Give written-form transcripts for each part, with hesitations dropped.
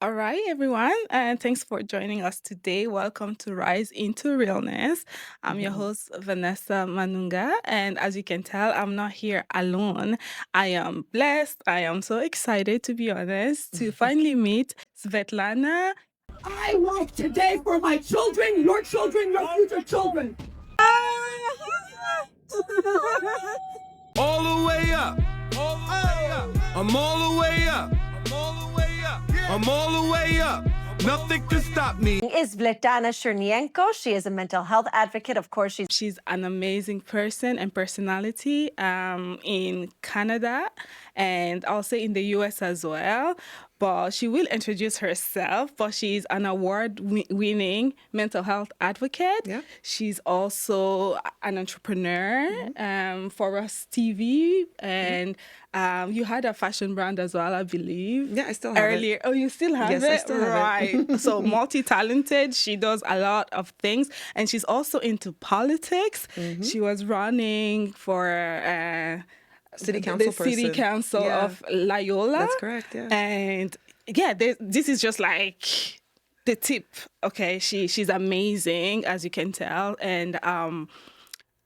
All right, everyone, and thanks for joining us today. Welcome to Rise into Realness. I'm your Mhm. host, Vanessa Manunga, and as you can tell, I'm not here alone. I am blessed. I am so excited, to be honest, to finally meet Svetlana. I work today for my children, your future children. All the way up. All the way up. I'm all the way up. I'm all the way up. I'm all the way up. Nothing can stop me. Is Svetlana Chernienko. She is a mental health advocate. Of course, She's an amazing person and personality in Canada and also in the US as well. But she will introduce herself. But she's an award-winning mental health advocate. Yeah. She's also an entrepreneur for us TV, and you had a fashion brand as well, I believe. Yeah, I still have it. Earlier. Oh, you still have Yes, it? I still have Right. it. So multi-talented. She does a lot of things, and she's also into politics. She was running for City the council city person. council Yeah, of Loyola. that's correct. Yeah. And yeah, this is just like the tip. Okay, she's amazing, as you can tell, and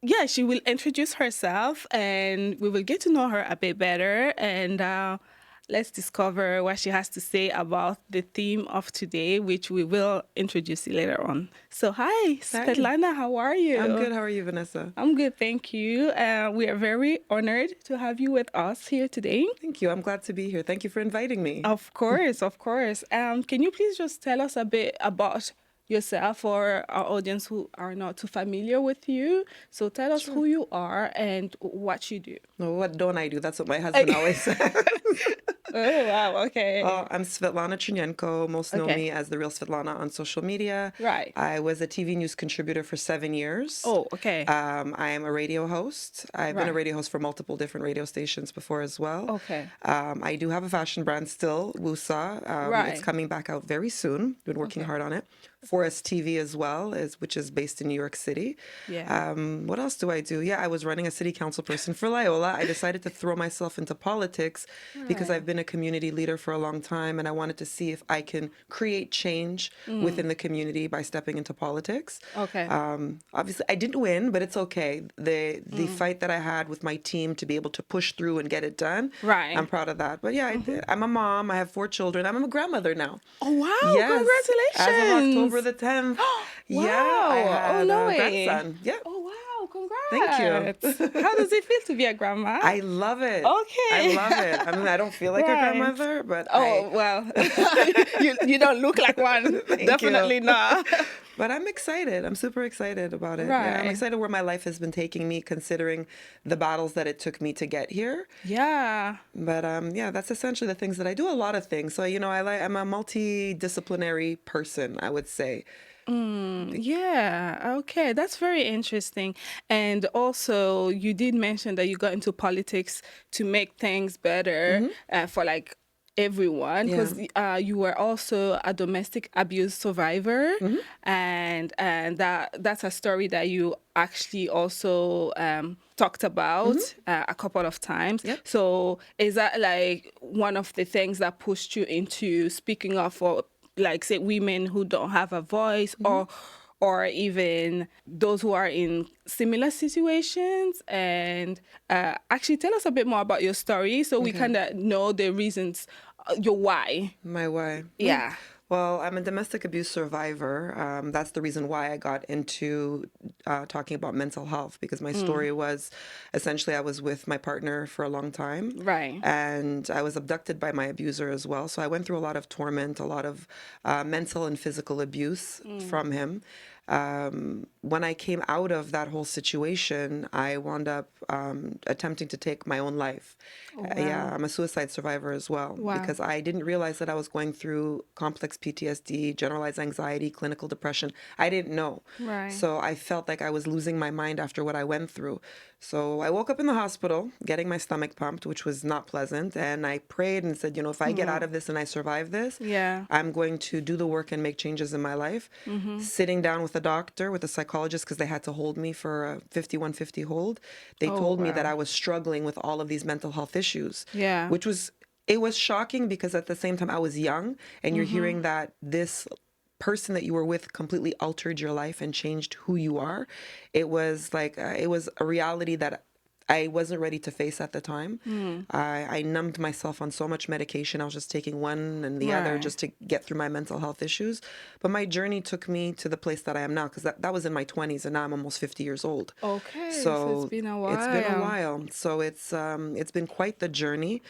yeah, she will introduce herself, and we will get to know her a bit better, and let's discover what she has to say about the theme of today, which we will introduce you later on. So, hi, Svetlana, how are you? I'm good. How are you, Vanessa? I'm good, thank you. We are very honored to have you with us here today. Thank you. I'm glad to be here. Thank you for inviting me. Of course, of course. Can you please just tell us a bit about yourself for our audience who are not too familiar with you? So tell us who you are and what you do. No, what don't I do? That's what my husband always says. Oh, wow, okay. I'm Svetlana Chernienko. Most know Okay. me as the real Svetlana on social media. Right. I was a TV news contributor for 7 years. Oh, okay. I am a radio host. I've been a Right. radio host for multiple different radio stations before as well. Okay. I do have a fashion brand still, Wusa. Right. It's coming back out very soon. Been working Okay. hard on it. Forest TV as well, which is based in New York City. Yeah. What else do I do? Yeah, I was running a city council person for Loyola. I decided to throw myself into politics because Right. I've been a community leader for a long time, and I wanted to see if I can create change within the community by stepping into politics. Okay. Obviously, I didn't win, but it's okay. The fight that I had with my team to be able to push through and get it done, Right. I'm proud of that. But yeah, I did. I'm a mom. I have 4 children. I'm a grandmother now. Oh, wow. Yes. As of Congratulations. October the 10th. Yeah, I Wow. had Oh, no a way. grandson. Yeah. Oh, wow. Thank you. Congrats. How does it feel to be a grandma? I love it. Okay. I love it. I mean, I don't feel like a Right. grandmother, but Oh, well, you don't look like one. Thank Definitely you. not. But I'm excited. I'm super excited about it. Yeah, I'm Right. excited where my life has been taking me, considering the battles that it took me to get here. Yeah. But yeah, that's essentially the things that I do. A lot of things. So I'm a multidisciplinary person, I would say. Yeah. Okay. That's very interesting. And also, you did mention that you got into politics to make things better for like everyone, Yeah. because you were also a domestic abuse survivor, and that's a story that you actually also talked about a couple of times. Yep. So is that like one of the things that pushed you into speaking up for, like, say, women who don't have a voice, or even those who are in similar situations? And actually tell us a bit more about your story so we Okay. kind of know the reasons, your why. My why. Yeah. Well, I'm a domestic abuse survivor. That's the reason why I got into talking about mental health, because my story was essentially I was with my partner for a long time. Right. And I was abducted by my abuser as well. So I went through a lot of torment, a lot of mental and physical abuse from him. When I came out of that whole situation, I wound up attempting to take my own life. Yeah, I'm a suicide survivor as well, Wow. because I didn't realize that I was going through complex PTSD, generalized anxiety, clinical depression. I didn't know. Right. So I felt like I was losing my mind after what I went through. So I woke up in the hospital getting my stomach pumped, which was not pleasant. And I prayed and said, if I get out of this and I survive this, Yeah. I'm going to do the work and make changes in my life. Sitting down with a doctor, with a psychologist, because they had to hold me for a 5150 hold. They Oh, told me wow. that I was struggling with all of these mental health issues, Yeah. which was It was shocking because at the same time I was young, and you're hearing that this person that you were with completely altered your life and changed who you are. It was like it was a reality that I wasn't ready to face at the time. I numbed myself on so much medication. I was just taking one and the other Right. just to get through my mental health issues. But my journey took me to the place that I am now, because that was in my 20s, and now I'm almost 50 years old. Okay, so it's So been a while. it's been a while. So it's been quite the journey.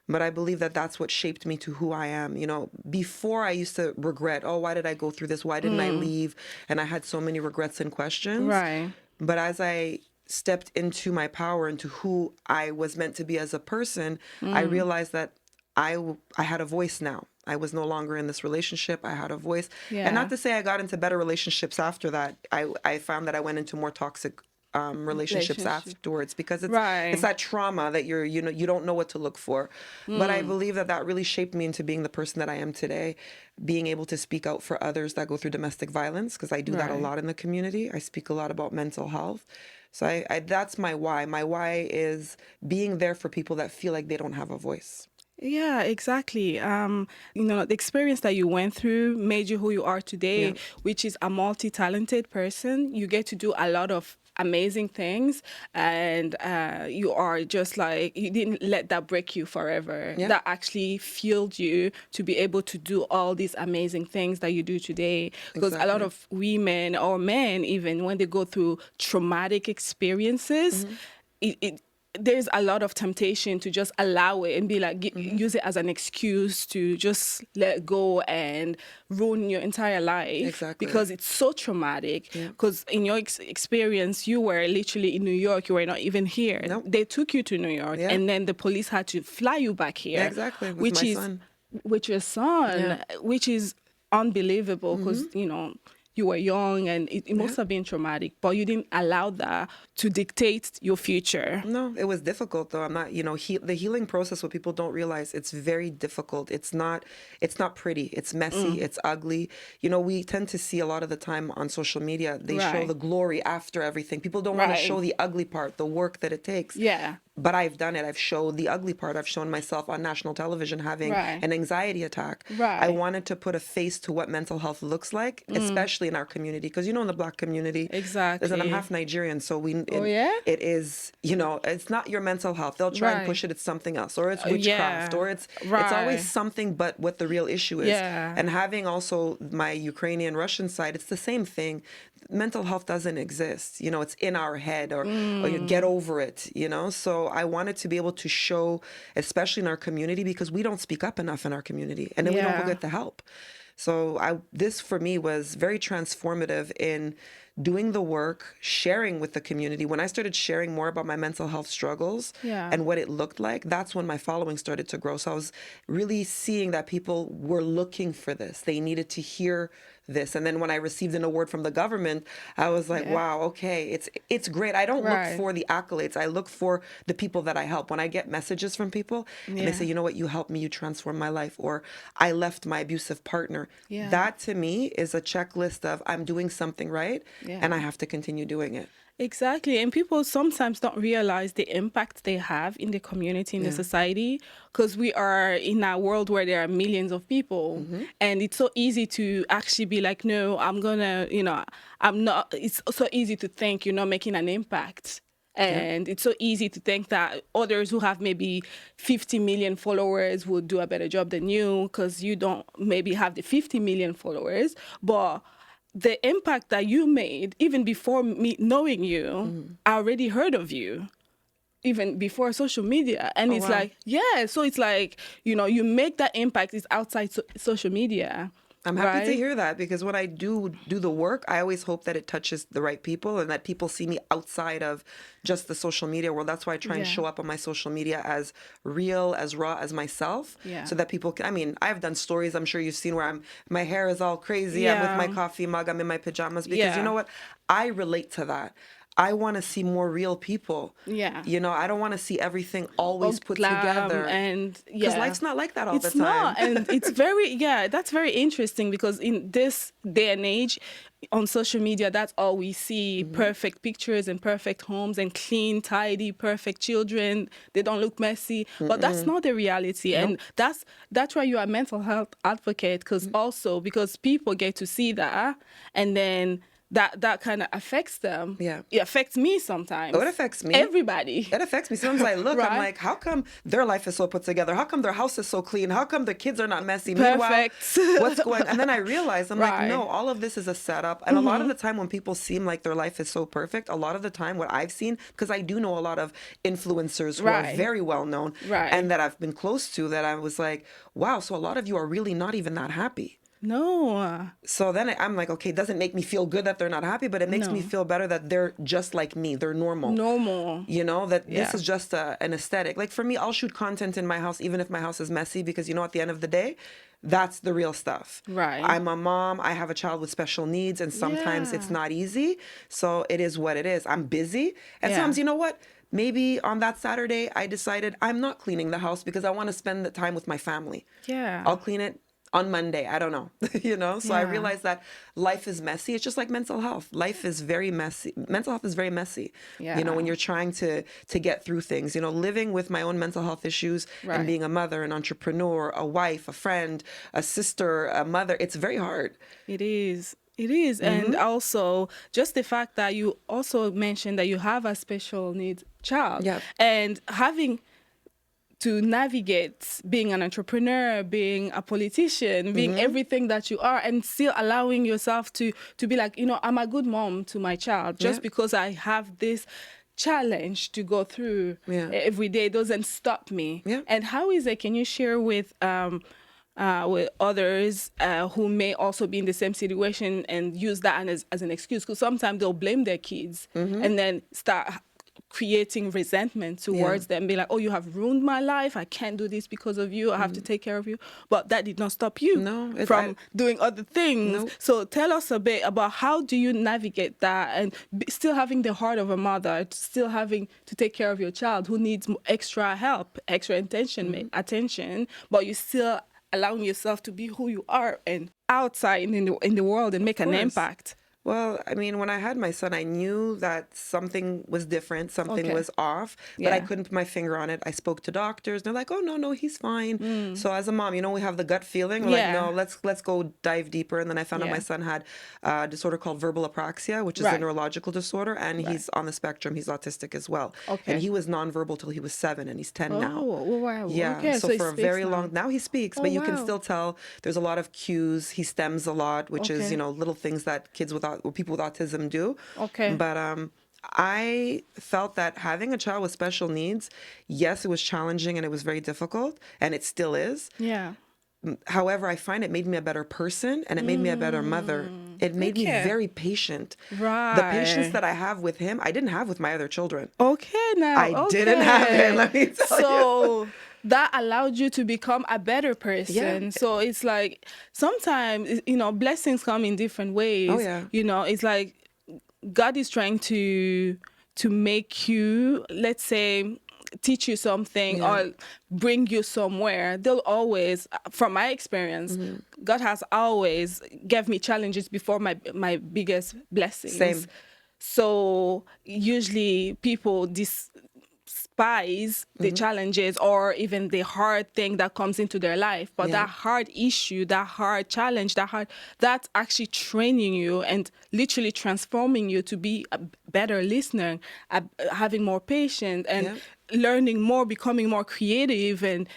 But I believe that that's what shaped me to who I am. You know, before I used to regret, oh, why did I go through this? Why didn't I leave? And I had so many regrets and questions. Right. But as I stepped into my power, into who I was meant to be as a person, I realized that I had a voice now. I was no longer in this relationship. I had a voice. Yeah. And not to say I got into better relationships after that. I found that I went into more toxic relationships Relationship. afterwards, because Right. it's that trauma that you don't know what to look for. But I believe that really shaped me into being the person that I am today, being able to speak out for others that go through domestic violence, because I do that a Right. lot in the community. I speak a lot about mental health. So I that's my why. My why is being there for people that feel like they don't have a voice. Yeah, exactly. The experience that you went through made you who you are today, Yeah. which is a multi-talented person. You get to do a lot of amazing things, and you are just like, you didn't let that break you forever. Yeah. That actually fueled you to be able to do all these amazing things that you do today. Because a lot Exactly. of women or men, even when they go through traumatic experiences, it there's a lot of temptation to just allow it and be like, use it as an excuse to just let go and ruin your entire life. Exactly. Because it's so traumatic. Because in your experience, you were literally in New York, you were not even here. Nope. They took you to New York, Yeah. and then the police had to fly you back here. Exactly, with which my is son. with your son, which is unbelievable, because you were young, and it must have been traumatic, but you didn't allow that to dictate your future. No, it was difficult though. I'm not, the healing process, what people don't realize, it's very difficult. It's not pretty. It's messy. It's ugly. We tend to see a lot of the time on social media, they show Right. the glory after everything. People don't want to Right. show the ugly part, the work that it takes. Yeah. But I've done it. I've showed the ugly part. I've shown myself on national television having Right. an anxiety attack. Right. I wanted to put a face to what mental health looks like, especially in our community. Because in the Black community, Exactly. listen, I'm half Nigerian, so yeah? it is, it's not your mental health. They'll try and Right. push it. It's something else, or it's witchcraft, yeah. or it's Right. always something but what the real issue is. Yeah. And having also my Ukrainian Russian side, it's the same thing. Mental health doesn't exist. It's in our head, or you get over it. So I wanted to be able to show, especially in our community, because we don't speak up enough in our community, and then we don't go Yeah. get the help. So this for me was very transformative in doing the work, sharing with the community. When I started sharing more about my mental health struggles Yeah. and what it looked like, that's when my following started to grow. So I was really seeing that people were looking for this. They needed to hear this. And then when I received an award from the government, I was like, Yeah. wow, okay, it's great. I don't Right. look for the accolades. I look for the people that I help. When I get messages from people and they Yeah. say, you know what, you helped me, you transformed my life, or I left my abusive partner. Yeah. That to me is a checklist of I'm doing something right, Yeah. and I have to continue doing it. Exactly. And people sometimes don't realize the impact they have in the community, in the society, because we are in a world where there are millions of people. And it's so easy to actually be like, no, I'm not. It's so easy to think you're not making an impact. And it's so easy to think that others who have maybe 50 million followers would do a better job than you, because you don't maybe have the 50 million followers. But the impact that you made, even before me knowing you, I already heard of you, even before social media. And it's wow. like, yeah, so it's like, you make that impact is outside social media. I'm happy to right? hear that, because when I do the work, I always hope that it touches the right people and that people see me outside of just the social media world. That's why I try and Yeah. show up on my social media as real, as raw as myself, Yeah. so that people can, I've done stories, I'm sure you've seen, where my hair is all crazy, I'm with Yeah. my coffee mug, I'm in my pajamas, because Yeah. you know what? I relate to that. I want to see more real people. Yeah. You know, I don't want to see everything always put Glam together. and Because life's not like that all the it's time. not, and it's very that's very interesting because in this day and age on social media, that's all we see: perfect pictures and perfect homes and clean, tidy, perfect children. They don't look messy, but that's not the reality. And that's why you are a mental health advocate, because also because people get to see that, and then that kind of affects them. Yeah. It affects me sometimes. Oh, it affects me. Everybody. It affects me. Sometimes I look, I'm Right. like, how come their life is so put together? How come their house is so clean? How come their kids are not messy? Perfect. Meanwhile, what's going? And then I realize, I'm like, Right. no, all of this is a setup. And a lot of the time when people seem like their life is so perfect, a lot of the time what I've seen, because I do know a lot of influencers who are Right. very well known Right. and that I've been close to, that I was like, wow, so a lot of you are really not even that happy. No. So then I'm like, okay, it doesn't make me feel good that they're not happy, but it makes me No. feel better that they're just like me. They're normal. Normal. You know, that this Yeah. is just an aesthetic. Like for me, I'll shoot content in my house, even if my house is messy, because you know, at the end of the day, that's the real stuff. Right. I'm a mom. I have a child with special needs, and sometimes it's Yeah. not easy. So it is what it is. I'm busy. And Yeah. sometimes, you know what? Maybe on that Saturday, I decided I'm not cleaning the house because I want to spend the time with my family. Yeah. I'll clean it on Monday. I don't know, you know? So I Yeah. realized that life is messy. It's just like mental health. Life is very messy. Mental health is very messy. You know, when Yeah. you're trying to get through things, you know, living with my own mental health issues Right. and being a mother, an entrepreneur, a wife, a friend, a sister, a mother, it's very hard. It is. It is. And also, just the fact that you also mentioned that you have a special needs child. Yeah. And having to navigate being an entrepreneur, being a politician, being everything that you are, and still allowing yourself to be like, you know, I'm a good mom to my child just Yeah. because I have this challenge to go through Yeah. every day doesn't stop me. Yeah. And how is it? Can you share with others who may also be in the same situation and use that as an excuse? Because sometimes they'll blame their kids and then start creating resentment towards them, be like, oh, you have ruined my life, I can't do this because of you, I have to take care of you. But that did not stop you No, from doing other things. Nope. So tell us a bit about how do you navigate that and still having the heart of a mother, still having to take care of your child who needs extra help, extra attention, but you still allowing yourself to be who you are and outside in the world and make an course. impact. Well, I mean, when I had my son, I knew that something was different, something was off, but I Yeah. couldn't put my finger on it. I spoke to doctors. They're like, "Oh, no, he's fine." So as a mom, you know, we have the gut feeling. We're Yeah. like, "No, let's go dive deeper." And then I found out Yeah. my son had a disorder called verbal apraxia, which is a Right. neurological disorder, and he's on the spectrum. He's autistic as well. Okay. And he was nonverbal till he was 7, and he's 10 now. Oh, wow. Yeah, Okay, so he for a speaks very now. long now he speaks, Oh, but you can wow. still tell there's a lot of cues. He stems a lot, which is, Okay. you know, little things that kids with or people with autism do. Okay. But I felt that having a child with special needs, yes, it was challenging and it was very difficult, and it still is. Yeah. However, I find it made me a better person and it made me a better mother. It made me Okay. very patient. Right. The patience that I have with him, I didn't have with my other children. Okay, now. I didn't have it, let me tell you. So that allowed you to become a better person. Yeah. So it's like sometimes, you know, blessings come in different ways. Oh, yeah. You know, it's like God is trying to make you, let's say, teach you something Yeah. or bring you somewhere. They'll always, from my experience, God has always gave me challenges before my biggest blessings. Same. So usually people despise the challenges or even the hard thing that comes into their life. But Yeah. that hard issue, that hard challenge, that's actually training you and literally transforming you to be a better listener, having more patience and Yeah. learning more, becoming more creative. And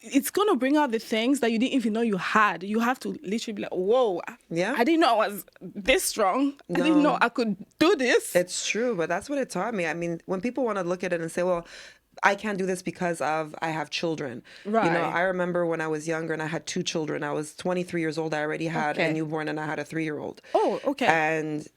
it's going to bring out the things that you didn't even know you had. You have to literally be like, whoa, Yeah. I didn't know I was this strong. I didn't know I could do this. It's true, but that's what it taught me. I mean, when people want to look at it and say, well, I can't do this because of I have children. You know, Right. I remember when I was younger and I had 2 children. I was 23 years old. I already had a Okay. newborn and I had a 3-year-old. Oh, okay. And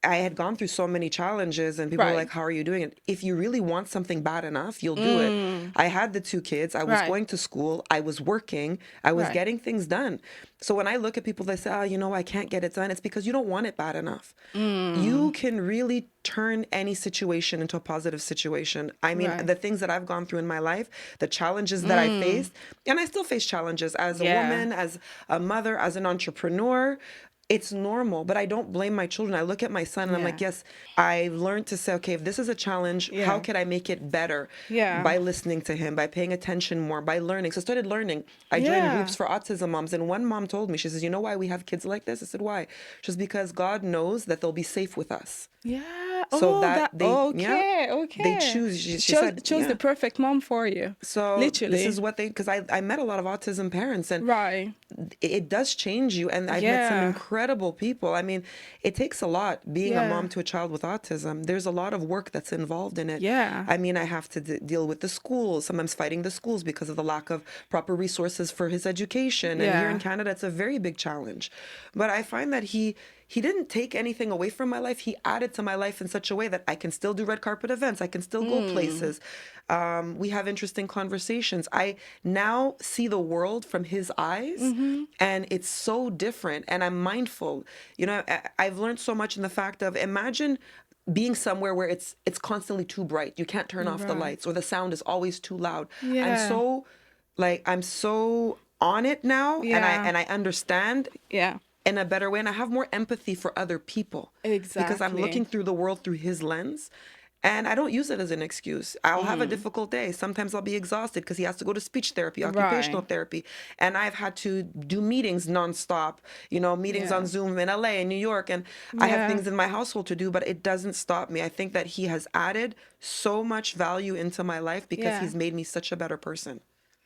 I had gone through so many challenges, and people were like, Right. how are you doing it? If you really want something bad enough, you'll do it. I had the 2 kids. I was Right. going to school. I was working. I was Right. getting things done. So when I look at people that say, oh, you know, I can't get it done, it's because you don't want it bad enough. You can really turn any situation into a positive situation. I mean, Right. the things that I've gone through in my life, the challenges that I faced, and I still face challenges as a Yeah. woman, as a mother, as an entrepreneur. It's normal, but I don't blame my children. I look at my son and I'm like, Yeah. yes, I've learned to say, okay, if this is a challenge, how Yeah. can I make it better? Yeah. By listening to him, by paying attention more, by learning. So I started learning. I joined Yeah. groups for autism moms. And one mom told me, she says, you know why we have kids like this? I said, why? She says, because God knows that they'll be safe with us. Yeah. So Oh, that they, okay. Okay. they choose. She chose said, chose yeah. the perfect mom for you. So Literally. this is what they, because I met a lot of autism parents, and Right. it does change you. And I've met some Yeah. incredible people. I mean, it takes a lot being a Yeah. mom to a child with autism. There's a lot of work that's involved in it. Yeah. I mean, I have to deal with the schools, sometimes fighting the schools because of the lack of proper resources for his education. And here in Yeah. Canada, it's a very big challenge. But I find that he didn't take anything away from my life. He added to my life in such a way that I can still do red carpet events. I can still go places. We have interesting conversations. I now see the world from his eyes, and it's so different. And I'm mindful. You know, I've learned so much in the fact of, imagine being somewhere where it's constantly too bright. You can't turn off the Right. lights, or the sound is always too loud. Yeah. I'm so on it now, Yeah. and I understand Yeah. in a better way, and I have more empathy for other people because I'm Exactly. looking through the world through his lens, and I don't use it as an excuse. I'll have a difficult day. Sometimes I'll be exhausted because he has to go to speech therapy, occupational Right. therapy, and I've had to do meetings nonstop, you know, meetings on Yeah. Zoom in LA and New York, and I have Yeah. things in my household to do, but it doesn't stop me. I think that he has added so much value into my life because Yeah. he's made me such a better person.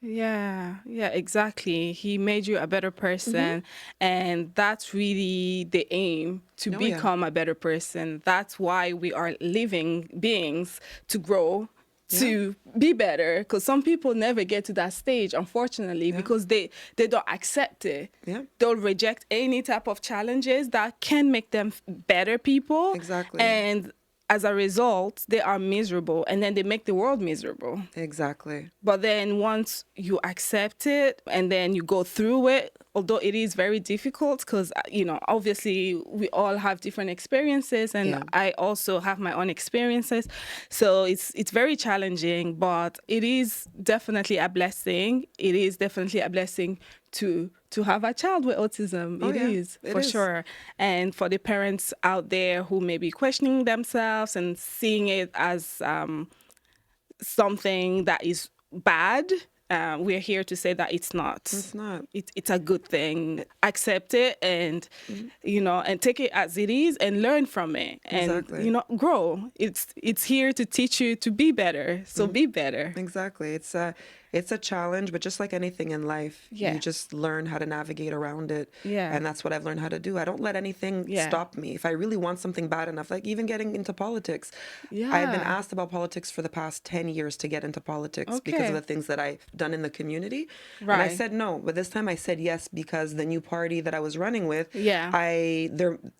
Yeah, yeah, exactly. He made you a better person, and that's really the aim, to Oh, yeah. become a better person. That's why we are living beings, to grow, to be better. Because some people never get to that stage, unfortunately, because they don't accept it. Yeah. They'll reject any type of challenges that can make them better people. Exactly. And as a result, they are miserable, and then they make the world miserable. Exactly. But then once you accept it and then you go through it, although it is very difficult because, you know, obviously we all have different experiences, and Yeah. I also have my own experiences. So it's very challenging, but it is definitely a blessing. It is definitely a blessing to have a child with autism. Oh, It yeah, is, it for is. sure. And for the parents out there who may be questioning themselves and seeing it as something that is bad, we're here to say that it's not. It's not. It's a good thing. Accept it, and you know, and take it as it is, and learn from it, and Exactly. you know, grow. It's here to teach you to be better. So be better. Exactly. It's a challenge, but just like anything in life, Yeah. you just learn how to navigate around it. Yeah. And that's what I've learned how to do. I don't let anything Yeah. stop me. If I really want something bad enough, like even getting into politics, I've been Yeah. asked about politics for the past 10 years to get into politics because Okay. of the things that I've done in the community. And I Right. said no, but this time I said yes because the new party that I was running with, Yeah.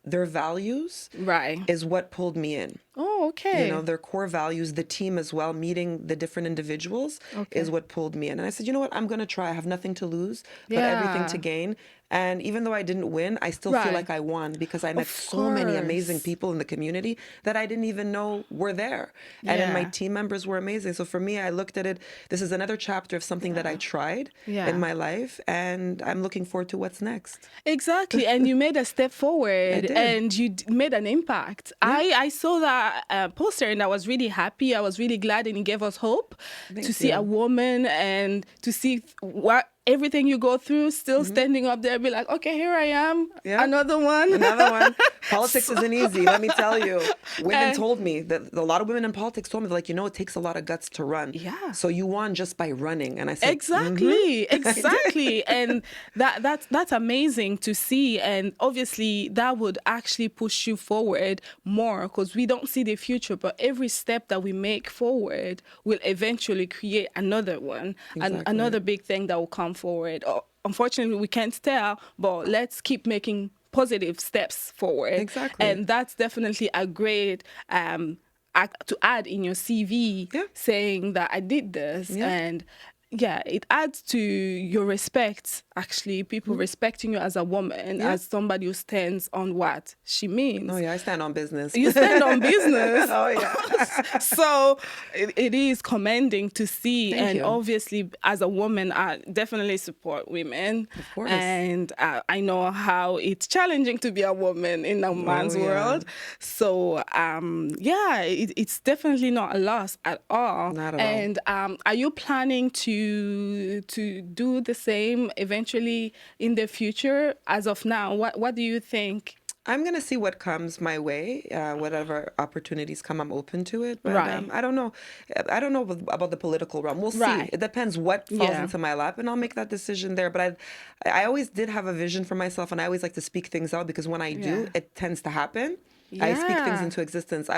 their values Right. is what pulled me in. Oh, okay. You know, their core values, the team as well, meeting the different individuals is what pulled me in. And I said, you know what, I'm going to try. I have nothing to lose, but everything to Yeah. gain. And even though I didn't win, I still feel Right. like I won because I met Of so many amazing course. people in the community that I didn't even know were there. And then my Yeah. team members were amazing. So for me, I looked at it, this is another chapter of something that I tried Yeah. in my life. And I'm looking forward to what's next. Exactly, and you made a step forward, did. and you made an impact. I saw that poster, and I was really happy. I was really glad, and it gave us hope to see you. a woman and to see what everything you go through, still standing up there, be like, okay, here I am, Yeah. another one. Another one. Politics isn't easy. Let me tell you. Women told me that a lot of women in politics told me, they're like, you know, it takes a lot of guts to run. Yeah. So you won just by running. And I said, Exactly, exactly, and that's amazing to see, and obviously that would actually push you forward more because we don't see the future, but every step that we make forward will eventually create another one, and another big thing that will come forward. Unfortunately, we can't tell, but let's keep making positive steps forward. Exactly. And that's definitely a great to add in your CV, Yeah. saying that I did this. Yeah. And yeah, it adds to your respect, actually, people respecting you as a woman, Yeah. as somebody who stands on what she means. Oh yeah, I stand on business. You stand on business. Oh yeah. So it is commending to see. Thank and you. Obviously, as a woman, I definitely support women. Of course. And I know how it's challenging to be a woman in a man's yeah. world. So it's definitely not a loss at all. Not at all. And are you planning to do the same eventually in the future? As of now, what do you think? I'm gonna see what comes my way. Whatever opportunities come, I'm open to it. But Right. I don't know. I don't know about the political realm. We'll Right. see. It depends what falls Yeah. into my lap, and I'll make that decision there. But I always did have a vision for myself, and I always like to speak things out because when I do, Yeah. it tends to happen. I speak things Yeah. into existence.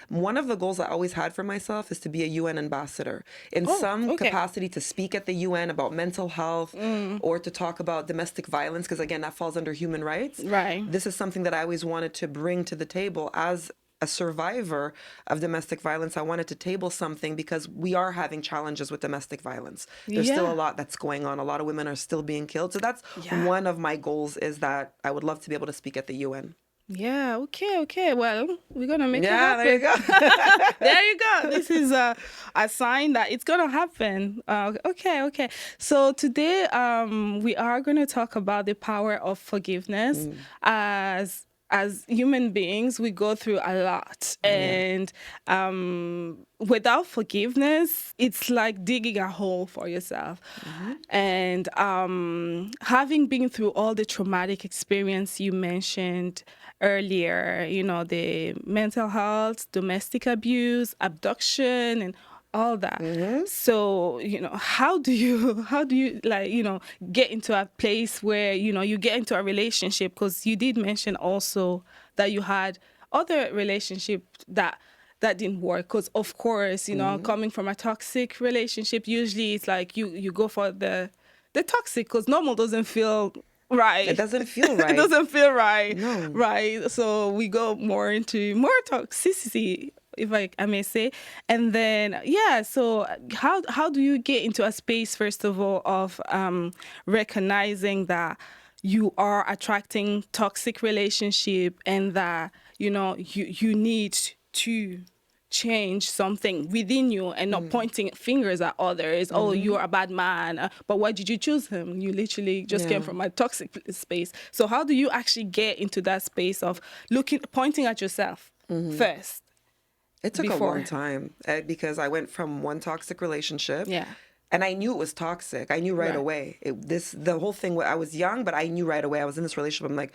One of the goals I always had for myself is to be a UN ambassador in Oh, some okay. capacity, to speak at the UN about mental health or to talk about domestic violence, because again, that falls under human rights. Right. This is something that I always wanted to bring to the table as a survivor of domestic violence. I wanted to table something because we are having challenges with domestic violence. There's still Yeah. a lot that's going on. A lot of women are still being killed. So that's Yeah. one of my goals, is that I would love to be able to speak at the UN. Yeah, okay. Well, we're going to make it Yeah, happen. there you go. There you go. This is a sign that it's going to happen. Okay. So today we are going to talk about the power of forgiveness. As human beings, we go through a lot. And without forgiveness, it's like digging a hole for yourself. And having been through all the traumatic experience you mentioned earlier, the mental health, domestic abuse, abduction, and all that. So, how do you get into a place where, you get into a relationship? Because you did mention also that you had other relationship that didn't work. Because of course, coming from a toxic relationship, usually it's like you go for the toxic, because normal doesn't feel right. It doesn't feel right. It doesn't feel right. No. Right. So we go more into more toxicity, if I may say. And then, so how do you get into a space, first of all, of recognizing that you are attracting toxic relationship, and that, you need to change something within you, and not pointing fingers at others. Oh, you're a bad man, but why did you choose him? You literally just came from a toxic space. So how do you actually get into that space of pointing at yourself first? It took a Before. long time because I went from one toxic relationship. Yeah. And I knew it was toxic. I knew right away. The whole thing, I was young, but I knew right away. I was in this relationship. I'm like,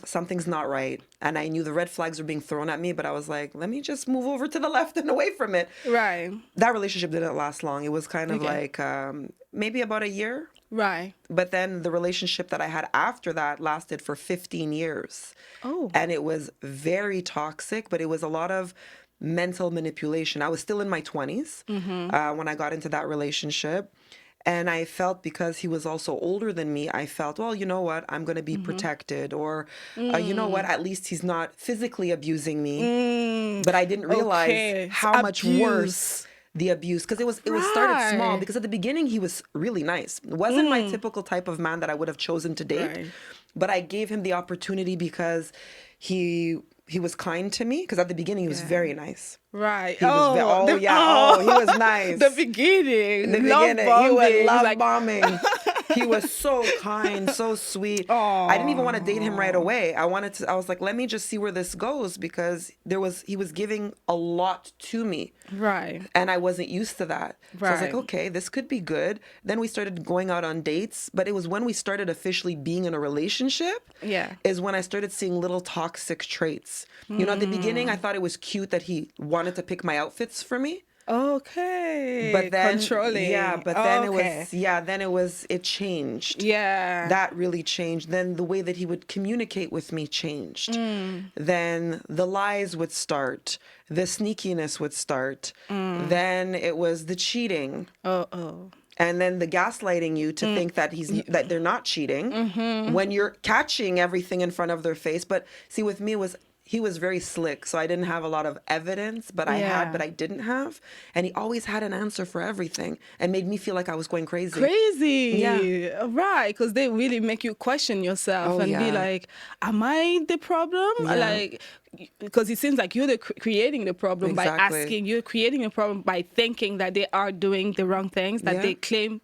something's not right. And I knew the red flags were being thrown at me, but I was like, let me just move over to the left and away from it. Right. That relationship didn't last long. It was kind of Okay. like maybe about a year. Right. But then the relationship that I had after that lasted for 15 years. Oh. And it was very toxic, but it was a lot of mental manipulation. I was still in my 20s when I got into that relationship. And I felt, because he was also older than me, I felt, well, you know what, I'm going to be protected. Or, you know what, at least he's not physically abusing me. But I didn't realize how much worse the abuse, because it was started small. Right. Because at the beginning, he was really nice. It wasn't my typical type of man that I would have chosen to date. Right. But I gave him the opportunity because he was kind to me, because at the beginning he was very nice. Right. He was he was nice. The beginning. In the Love beginning, bombing. he was love Like, bombing. He was so kind, so sweet. I didn't even want to date him right away. I was like, let me just see where this goes, because he was giving a lot to me. Right. And I wasn't used to that. So I was like, Right. okay, this could be good. Then we started going out on dates. But it was when we started officially being in a relationship is when I started seeing little toxic traits. At the beginning, I thought it was cute that he wanted to pick my outfits for me. Okay. But then, controlling. it changed. Yeah. That really changed. Then the way that he would communicate with me changed. Then the lies would start. The sneakiness would start. Then it was the cheating. Oh. and then the gaslighting you to think that that they're not cheating when you're catching everything in front of their face. But see, with me he was very slick, so I didn't have a lot of evidence, but I had, but I didn't have. And he always had an answer for everything and made me feel like I was going crazy. Crazy. Right. Because they really make you question yourself and be like, am I the problem? Like, because it seems like you're creating the problem by asking. You're creating a problem by thinking that they are doing the wrong things that they claim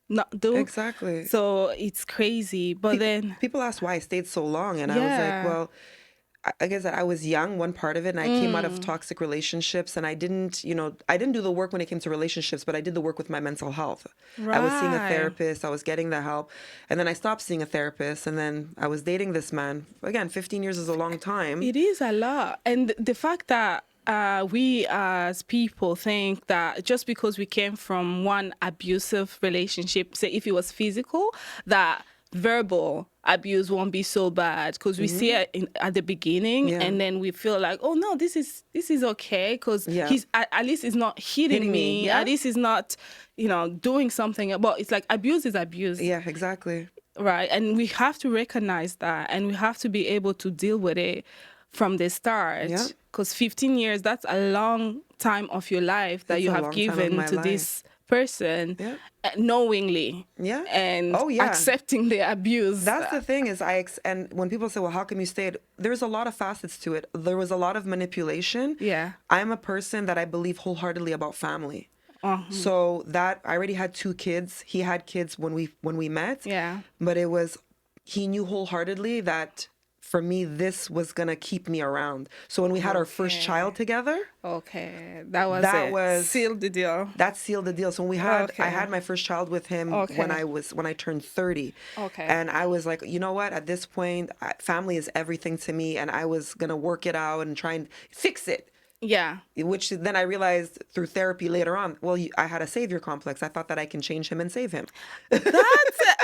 not do. Exactly. So it's crazy. But then people ask why I stayed so long, and I was like, well, like I said, I was young, one part of it, and I came out of toxic relationships, and I didn't do the work when it came to relationships, but I did the work with my mental health. I was seeing a therapist, I was getting the help, and then I stopped seeing a therapist, and then I was dating this man. Again, 15 years is a long time. It is a lot. And the fact that we as people think that just because we came from one abusive relationship, say if it was physical, that verbal abuse won't be so bad because we see it at the beginning and then we feel like, oh no, this is okay because he's at least he's not hitting me. At least he's not doing something. But it's like abuse is abuse. Yeah, exactly. Right. And we have to recognize that, and we have to be able to deal with it from the start. Because 15 years, that's a long time of your life that you have given to this person knowingly and accepting the abuse. That's the thing is and when people say, well, how come you stayed? There's a lot of facets to it. There was a lot of manipulation. I'm a person that I believe wholeheartedly about family. So that I already had 2 kids. He had kids when we met. But it was, he knew wholeheartedly that for me, this was going to keep me around. So when we had our first child together. That was sealed the deal. That sealed the deal. So when we had, I had my first child with him when I turned 30. And I was like, you know what? At this point, family is everything to me. And I was going to work it out and try and fix it. Which then I realized through therapy later on, well, I had a savior complex. I thought that I can change him and save him.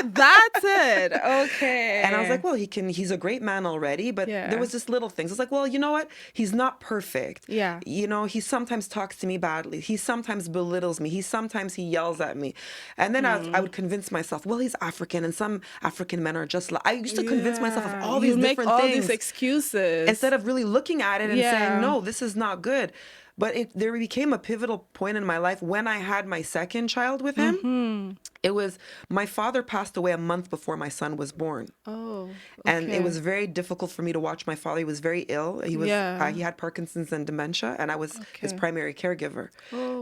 That's it. Okay. And I was like, well, he's a great man already, but there was just little things. It's like, well, you know what? He's not perfect. He sometimes talks to me badly. He sometimes belittles me. Sometimes he yells at me. And then I would convince myself, well, he's African and some African men are just like, I used to convince myself of all these different things. You make all these excuses. Instead of really looking at it and saying, no, this is not good. But there became a pivotal point in my life when I had my second child with him. It was, my father passed away a month before my son was born. And it was very difficult for me to watch my father. He was very ill. He was he had Parkinson's and dementia, and I was his primary caregiver.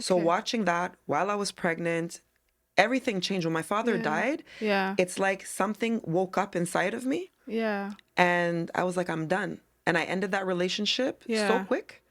So watching that while I was pregnant, everything changed. When my father died, it's like something woke up inside of me. And I was like, I'm done. And I ended that relationship so quick.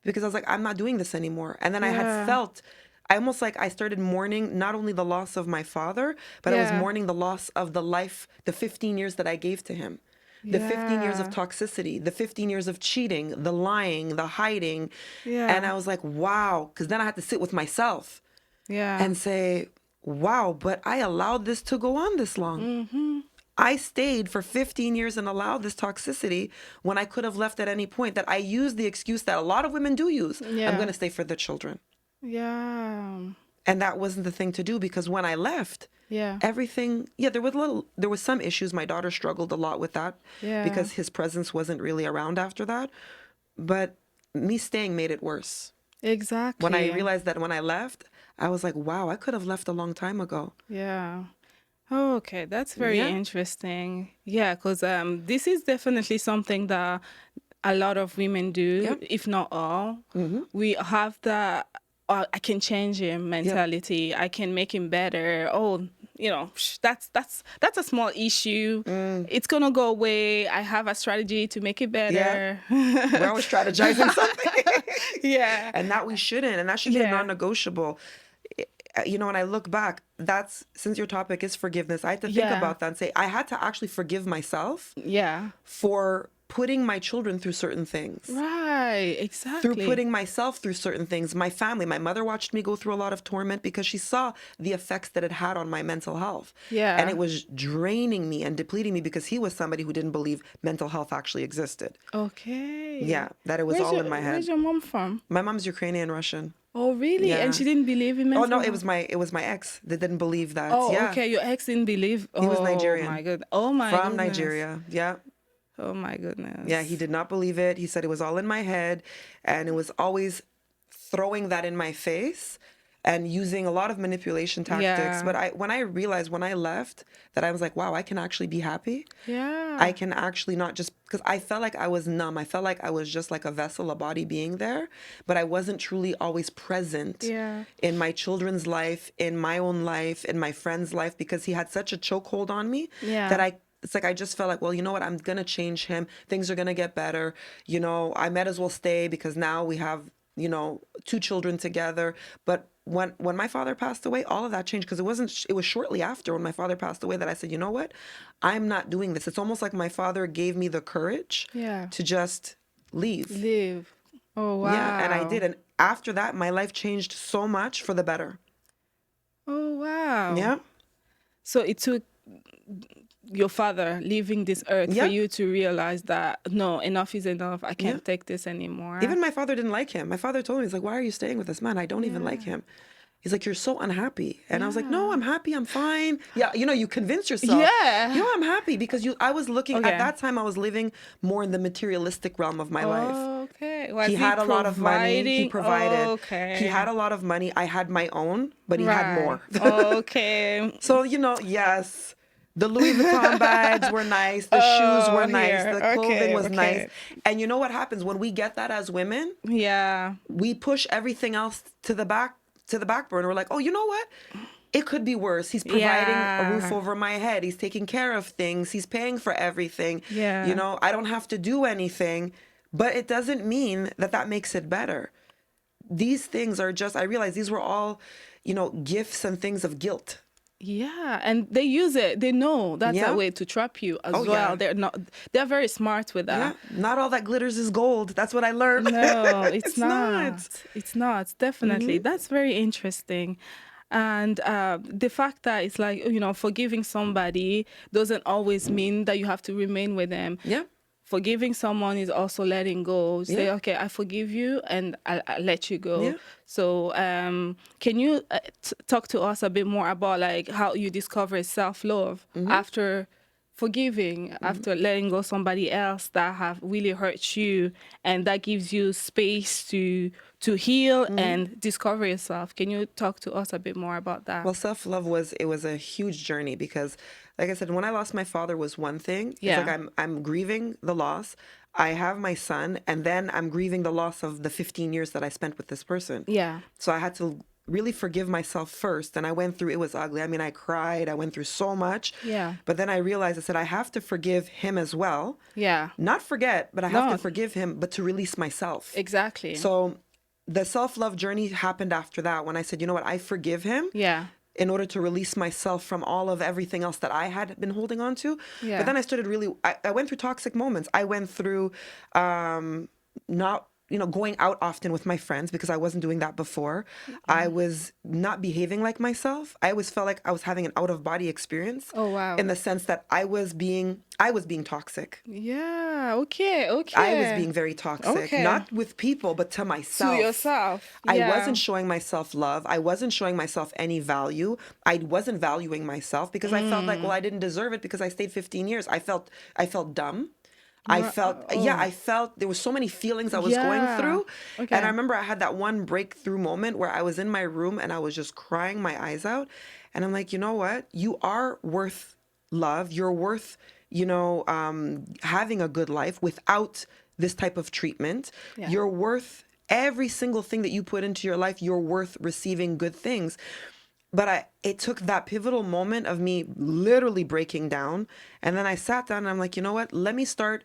Because I was like, I'm not doing this anymore. And then I had felt, I almost like I started mourning not only the loss of my father, but I was mourning the loss of the life, the 15 years that I gave to him. The 15 years of toxicity, the 15 years of cheating, the lying, the hiding. And I was like, wow. Because then I had to sit with myself and say, wow, but I allowed this to go on this long. I stayed for 15 years and allowed this toxicity when I could have left at any point. That I used the excuse that a lot of women do use. I'm going to stay for the children. And that wasn't the thing to do, because when I left, everything, there was some issues. My daughter struggled a lot with that because his presence wasn't really around after that. But me staying made it worse. Exactly. When I realized that when I left, I was like, wow, I could have left a long time ago. Oh, okay, that's very interesting. Because this is definitely something that a lot of women do, if not all. We have the, I can change him mentality. I can make him better. Oh, that's a small issue. It's gonna go away. I have a strategy to make it better. We're always strategizing something. And that we shouldn't, and that should be a non-negotiable. When I look back, since your topic is forgiveness, I had to think about that and say, I had to actually forgive myself for putting my children through certain things. Right, exactly. Through putting myself through certain things. My family, my mother watched me go through a lot of torment because she saw the effects that it had on my mental health. And it was draining me and depleting me because he was somebody who didn't believe mental health actually existed. Okay. That it was all in my head. Where's your mom from? My mom's Ukrainian Russian. Oh, really? Yeah. And she didn't believe in Oh mental no, health? it was my ex that didn't believe that. Oh, Yeah. okay. Your ex didn't believe. He was Oh Nigerian. my good. Oh my From goodness. Nigeria. Yeah. Oh my Yeah, he goodness. did not believe it. He said it was all in my head, and it was always throwing that in my face and using a lot of manipulation tactics. Yeah. But when I realized when I left that I was like, wow, I can actually be happy. I Yeah. can actually not just because I felt like I was numb. I felt like I was just like a vessel, a body being there, but I wasn't truly always present Yeah. in my children's life, in my own life, in my friend's life, because he had such a chokehold on me that Yeah. it's like I just felt like, well, you know what? I'm gonna change him. Things are gonna get better. You know, I might as well stay because now we have, you know, 2 children together. But when my father passed away, all of that changed because it was shortly after when my father passed away that I said, you know what? I'm not doing this. It's almost like my father gave me the courage Yeah. to just leave. Live. Oh Yeah, and I did. wow. And after that, my life changed so much for the better. Oh wow. Yeah. So it took your father leaving this earth for Yeah. you to realize that no, enough is enough. I Yeah. can't take this anymore. Even my father didn't like him. My father told me, he's like, why are you staying with this man? I don't even like him. He's like, you're so unhappy. And I was like, no, I'm happy. I'm fine. Yeah. You know, you convince yourself. Yeah. You know, I'm happy because I was looking Okay. at that time, I was living more in the materialistic realm of my life. Okay. Was He had a lot of money. He providing? provided. Okay. He had a lot of money. I had my own, but he had more. Okay. So, you know, yes. The Louis Vuitton bags were nice. The shoes were nice. here. The clothing Okay, was okay. nice. And you know what happens when we get that as women? Yeah. We push everything else to the back burner. We're like, oh, you know what? It could be worse. He's providing a roof Yeah. over my head. He's taking care of things. He's paying for everything. Yeah. You know, I don't have to do anything. But it doesn't mean that makes it better. These things are just, I realized these were all, you know, gifts and things of guilt. Yeah, and they use it. They know that's Yeah. a way to trap you as Oh, well. yeah. They're very smart with Yeah. that. Not all that glitters is gold. That's what I learned. No, it's It's not. not. It's not. Definitely. That's very interesting. And the fact that it's like, you know, forgiving somebody doesn't always mean that you have to remain with them. Yeah. Forgiving someone is also letting go. Say, Yeah. okay, I forgive you and I'll let you go. Yeah. So can you talk to us a bit more about like how you discover self-love after forgiving, after letting go somebody else that have really hurt you, and that gives you space to heal and discover yourself. Can you talk to us a bit more about that? Well, self-love was a huge journey because, like I said, when I lost my father was one thing. Yeah. It's like I'm grieving the loss. I have my son, and then I'm grieving the loss of the 15 years that I spent with this person. Yeah. So I had to really forgive myself first, and I went through, it was ugly. I mean, I cried. I went through so much. Yeah. But then I realized, I said, I have to forgive him as well. Yeah. Not forget, but I have No. to forgive him, but to release myself. Exactly. So the self-love journey happened after that when I said, you know what, I forgive him yeah. in order to release myself from all of everything else that I had been holding on to. Yeah. But then I started really, I went through toxic moments. I went through not, you know, going out often with my friends because I wasn't doing that before. I was not behaving like myself. I always felt like I was having an out of body experience. Oh, wow. In the sense that I was being toxic. Yeah. Okay. Okay. I was being very toxic, Okay. not with people, but to myself. to yourself. I Yeah. wasn't showing myself love. I wasn't showing myself any value. I wasn't valuing myself because I felt like, well, I didn't deserve it because I stayed 15 years. I felt dumb. I felt there was so many feelings I was going Yeah. through. Okay. And I remember I had that one breakthrough moment where I was in my room and I was just crying my eyes out. And I'm like, you know what? You are worth love. You're worth, you know, having a good life without this type of treatment. Yeah. You're worth every single thing that you put into your life. You're worth receiving good things. But it took that pivotal moment of me literally breaking down. And then I sat down and I'm like, you know what? Let me start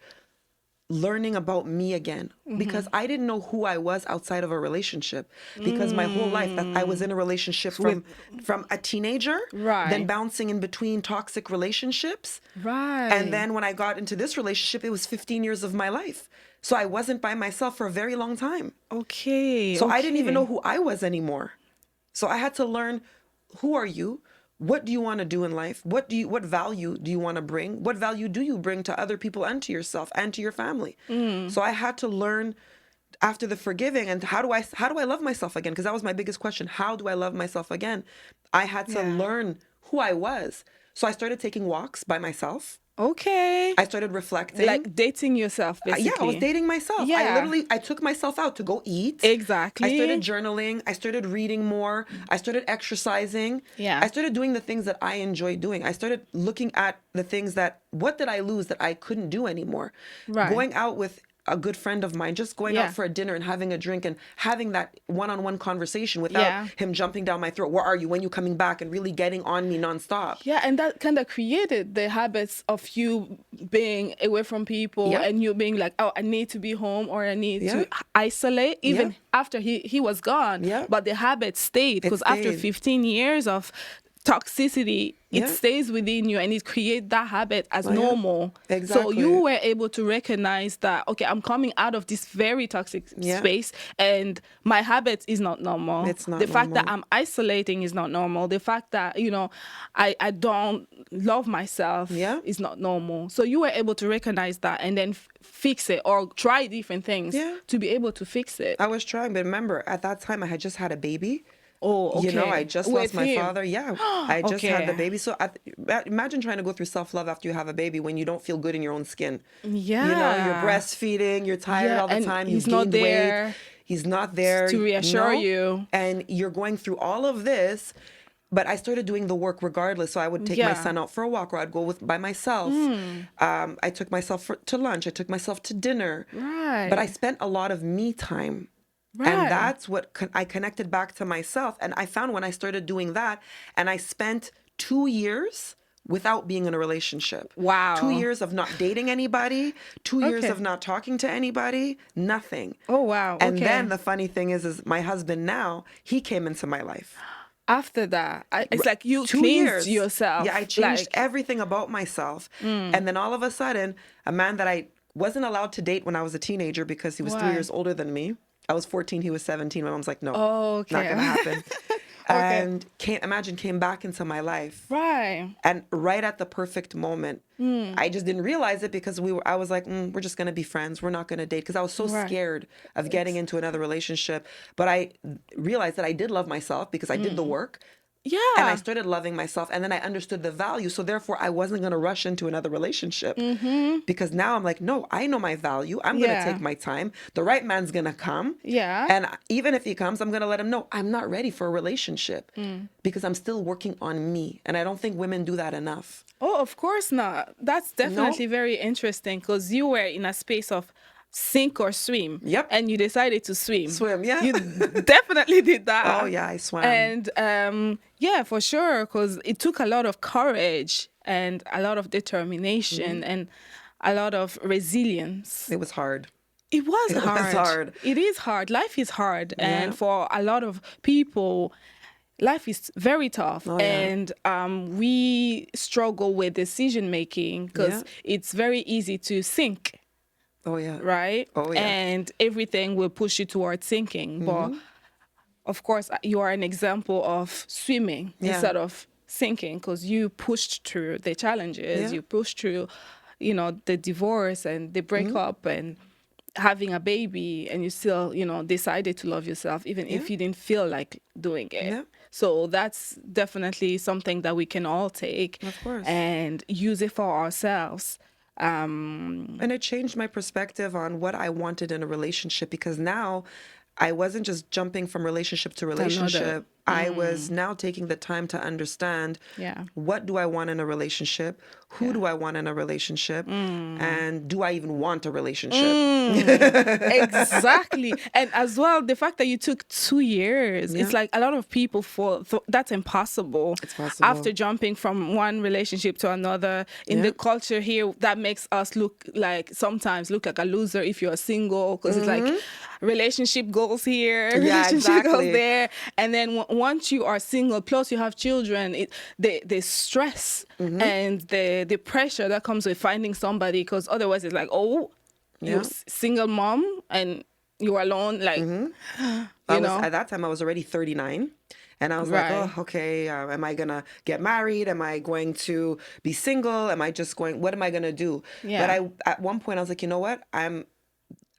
learning about me again. Because I didn't know who I was outside of a relationship. Because my whole life that I was in a relationship from a teenager, Right. then bouncing in between toxic relationships. Right. And then when I got into this relationship, it was 15 years of my life. So I wasn't by myself for a very long time. Okay. So I didn't even okay. know who I was anymore. So I had to learn, who are you? What do you want to do in life? What value do you want to bring? What value do you bring to other people and to yourself and to your family? So I had to learn after the forgiving, and how do I love myself again? Because that was my biggest question. How do I love myself again? I had to learn who I was. So I started taking walks by myself. Okay. I started reflecting. Like dating yourself, basically. Yeah, I was dating myself. Yeah. I took myself out to go eat. Exactly. I started journaling. I started reading more. I started exercising. Yeah. I started doing the things that I enjoy doing. I started looking at the things what did I lose that I couldn't do anymore? Right. Going out with a good friend of mine, just going out for a dinner and having a drink and having that one-on-one conversation without him jumping down my throat. Where are you? When you coming back? And really getting on me nonstop. Yeah, and that kind of created the habits of you being away from people and you being like, oh, I need to be home or I need to isolate, even after he was gone. Yeah. But the habit stayed because after 15 years of toxicity, it stays within you and it creates that habit as normal. Exactly. So you were able to recognize that, okay, I'm coming out of this very toxic space and my habit is not normal. It's not the fact that normal. I'm isolating is not normal. The fact that, you know, I don't love myself is not normal. So you were able to recognize that and then fix it or try different things to be able to fix it. I was trying, but remember, at that time, I had just had a baby. Oh, okay. You know, I just lost my father. Yeah, I just had the Okay. baby. So imagine trying to go through self-love after you have a baby when you don't feel good in your own skin. Yeah. You know, you're breastfeeding, you're tired all the and time, he's you've not gained there weight. He's not there to reassure no? you. And you're going through all of this. But I started doing the work regardless. So I would take my son out for a walk, or I'd go by myself. I took myself to lunch. I took myself to dinner. Right. But I spent a lot of me time. Right. And that's what I connected back to myself. And I found when I started doing that, and I spent 2 years without being in a relationship. Wow. 2 years of not dating anybody, 2 years Okay. of not talking to anybody, nothing. Oh, wow. And okay. then the funny thing is my husband now, he came into my life. After that, it's like you 2 cleansed years. yourself. Yeah, I changed like, everything about myself. And then all of a sudden, a man that I wasn't allowed to date when I was a teenager because he was 3 Why? years older than me. I was 14, he was 17. My mom's like, no, Okay. not gonna happen. And came back into my life. Right. And right at the perfect moment. I just didn't realize it because I was like, we're just gonna be friends. We're not gonna date. Because I was so scared of getting into another relationship. But I realized that I did love myself because I did the work. Yeah. And I started loving myself, and then I understood the value. So therefore, I wasn't going to rush into another relationship because now I'm like, no, I know my value. I'm going to take my time. The right man's going to come. Yeah. And even if he comes, I'm going to let him know I'm not ready for a relationship because I'm still working on me. And I don't think women do that enough. Oh, of course not. That's definitely very interesting because you were in a space of sink or swim. Yep. And you decided to swim. Swim, yeah. You definitely did that. Oh, yeah, I swam. And yeah, for sure, because it took a lot of courage and a lot of determination and a lot of resilience. It was hard. It was It was hard. hard. It is hard. Life is hard. Yeah. And for a lot of people, life is very tough. Oh, yeah. And we struggle with decision making because it's very easy to sink. Oh, yeah. Right? Oh, yeah. And everything will push you towards sinking. But of course, you are an example of swimming instead of sinking because you pushed through the challenges. You pushed through, you know, the divorce and the breakup and having a baby, and you still, you know, decided to love yourself even if you didn't feel like doing it. Yeah. So that's definitely something that we can all take Of course. and use it for ourselves. And it changed my perspective on what I wanted in a relationship because now I wasn't just jumping from relationship to relationship. I was now taking the time to understand what do I want in a relationship, who do I want in a relationship, and do I even want a relationship? Exactly. And as well, the fact that you took 2 years, it's like a lot of people that's impossible. It's possible. After jumping from one relationship to another. In the culture here, that makes us sometimes look like a loser if you're single because it's like relationship goals here, relationship goals exactly. there. And then once you are single, plus you have children, the stress and the pressure that comes with finding somebody, because otherwise it's like, you're single mom and you're alone, like, you know. At that time, I was already 39. And I was like, oh, okay, am I going to get married? Am I going to be single? Am I just what am I going to do? Yeah. But at one point, I was like, you know what?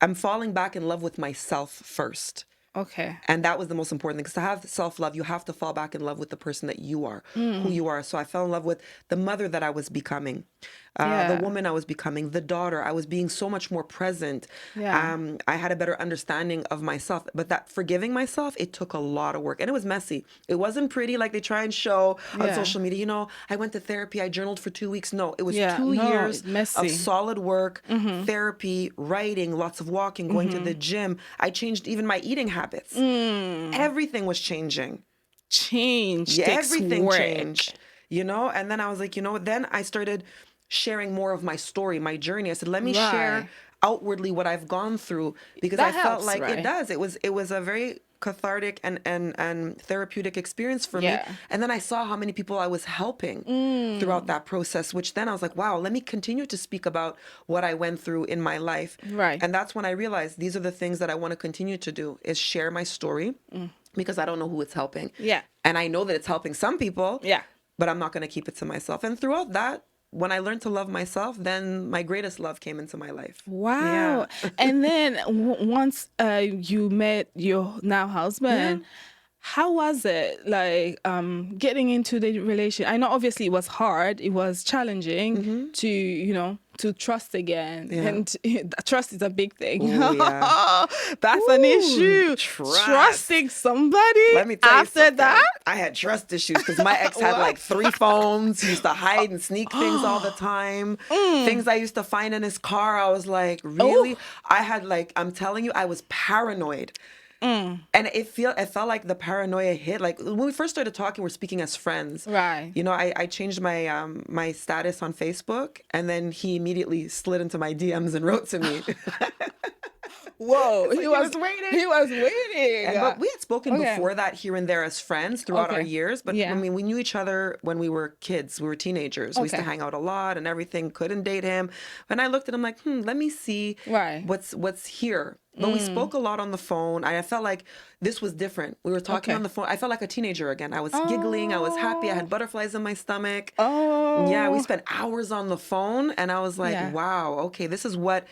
I'm falling back in love with myself first. Okay. And that was the most important thing. Because to have self-love, you have to fall back in love with the person that you are, who you are. So I fell in love with the mother that I was becoming, the Yeah. woman I was becoming, the daughter. I was being so much more present. Yeah. I had a better understanding of myself. But that forgiving myself, it took a lot of work. And it was messy. It wasn't pretty like they try and show on Yeah. social media. You know, I went to therapy. I journaled for 2 weeks. No, it was Yeah. 2 No, years messy. of solid work, therapy, writing, lots of walking, going to the gym. I changed even my eating habits. Everything was changing. Change Yeah, takes everything work. changed, you know? And then I was like, you know what? Then I started sharing more of my story, my journey. I said, let me share Right. outwardly what I've gone through because That I felt helps, like right? it does. It was a very cathartic and therapeutic experience for me. Yeah. And then I saw how many people I was helping throughout that process, which then I was like, wow, let me continue to speak about what I went through in my life. Right. And that's when I realized these are the things that I want to continue to do is share my story because I don't know who it's helping. Yeah. And I know that it's helping some people, Yeah. but I'm not going to keep it to myself. And throughout that, when I learned to love myself, then my greatest love came into my life. Wow. And then once you met your now husband, how was it like getting into the relation? I know obviously it was hard, it was challenging to, to trust again. Yeah. And trust is a big thing. Ooh, yeah. That's an issue. trust. Trusting somebody Let me tell you after something. that. I had trust issues because my ex had like 3 phones. He used to hide and sneak things all the time. Things I used to find in his car. I was like, really? I had like, I'm telling you, I was paranoid. And it felt like the paranoia hit. Like when we first started talking, we're speaking as friends. Right. You know, I changed my my status on Facebook, and then he immediately slid into my DMs and wrote to me. Whoa, he was waiting. He was waiting. But we had spoken Okay. before that here and there as friends throughout our Okay. years. But Yeah. I mean, we knew each other when we were kids. We were teenagers. We used to Okay. hang out a lot and everything. Couldn't date him. And I looked at him like, let me see Right. what's here. But we spoke a lot on the phone. I felt like this was different. We were talking Okay. on the phone. I felt like a teenager again. I was giggling. I was happy. I had butterflies in my stomach. Oh. Yeah, we spent hours on the phone. And I was like, Yeah. wow, okay, this is what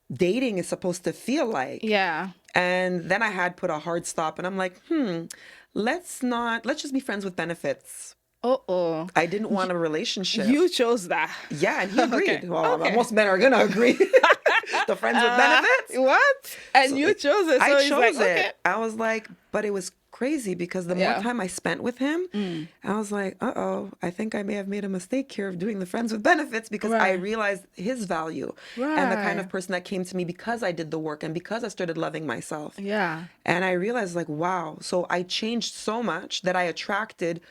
dating is supposed to feel like. Yeah. And then I had put a hard stop and I'm like, let's just be friends with benefits. Uh-oh. I didn't want a relationship. You chose that. Yeah, and he agreed. Okay. Well, Okay. most men are going to agree. The friends with benefits. What? And you chose it. So I he's chose like, it. okay. I was like, but it was crazy because the more Yeah. time I spent with him, I was like, I think I may have made a mistake here of doing the friends with benefits because I Right. realized his value and the kind of Right. person that came to me because I did the work and because I started loving myself. Yeah. And I realized like, wow. So I changed so much that I attracted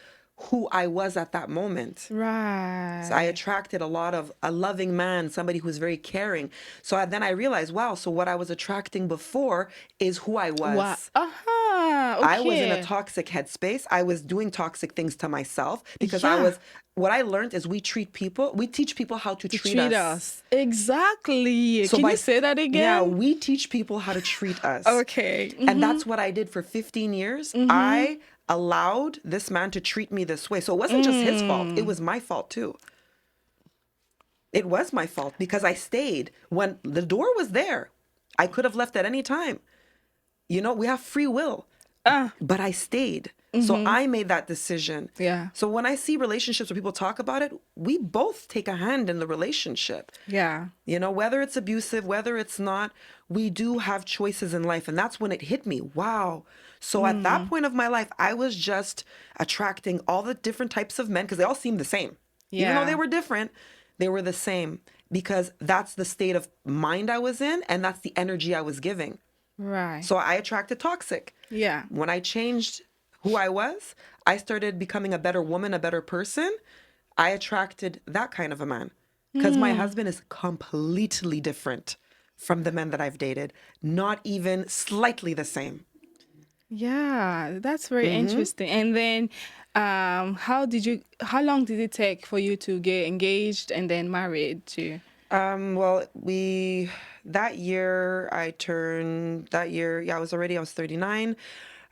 who I was at that moment. Right. So I attracted a lot of a loving man, somebody who's very caring. So then I realized, wow, so what I was attracting before is who I was. Wow. Uh-huh. Okay. I was in a toxic headspace. I was doing toxic things to myself because Yeah. what I learned is we teach people how to treat us. Exactly. So Can by- you say that again? Yeah, we teach people how to treat us. Okay. And that's what I did for 15 years. I allowed this man to treat me this way. So it wasn't just his fault. It was my fault too. It was my fault because I stayed when the door was there. I could have left at any time. You know, we have free will. But I stayed. So I made that decision. Yeah. So when I see relationships where people talk about it, we both take a hand in the relationship. Yeah. You know, whether it's abusive, whether it's not, we do have choices in life. And that's when it hit me. Wow. So at that point of my life, I was just attracting all the different types of men because they all seemed the same. Even Yeah. though they were different, they were the same because that's the state of mind I was in and that's the energy I was giving. Right. So I attracted toxic. Yeah. When I changed who I was, I started becoming a better woman, a better person. I attracted that kind of a man because my husband is completely different from the men that I've dated, not even slightly the same. Yeah, that's very interesting. And then how long did it take for you to get engaged and then married to? Well, that year, I was 39.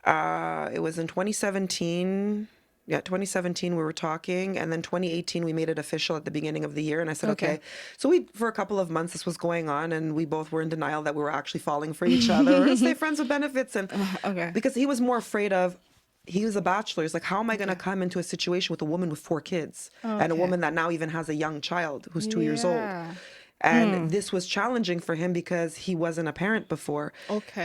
It was in 2017. Yeah, 2017 we were talking, and then 2018 we made it official at the beginning of the year. And I said, okay. So we, for a couple of months, this was going on, and we both were in denial that we were actually falling for each other. We're gonna stay friends with benefits, and because he was more afraid of. He was a bachelor. He's like, how am I going to come into a situation with a woman with 4 kids and a woman that now even has a young child who's 2 years old? And this was challenging for him because he wasn't a parent before.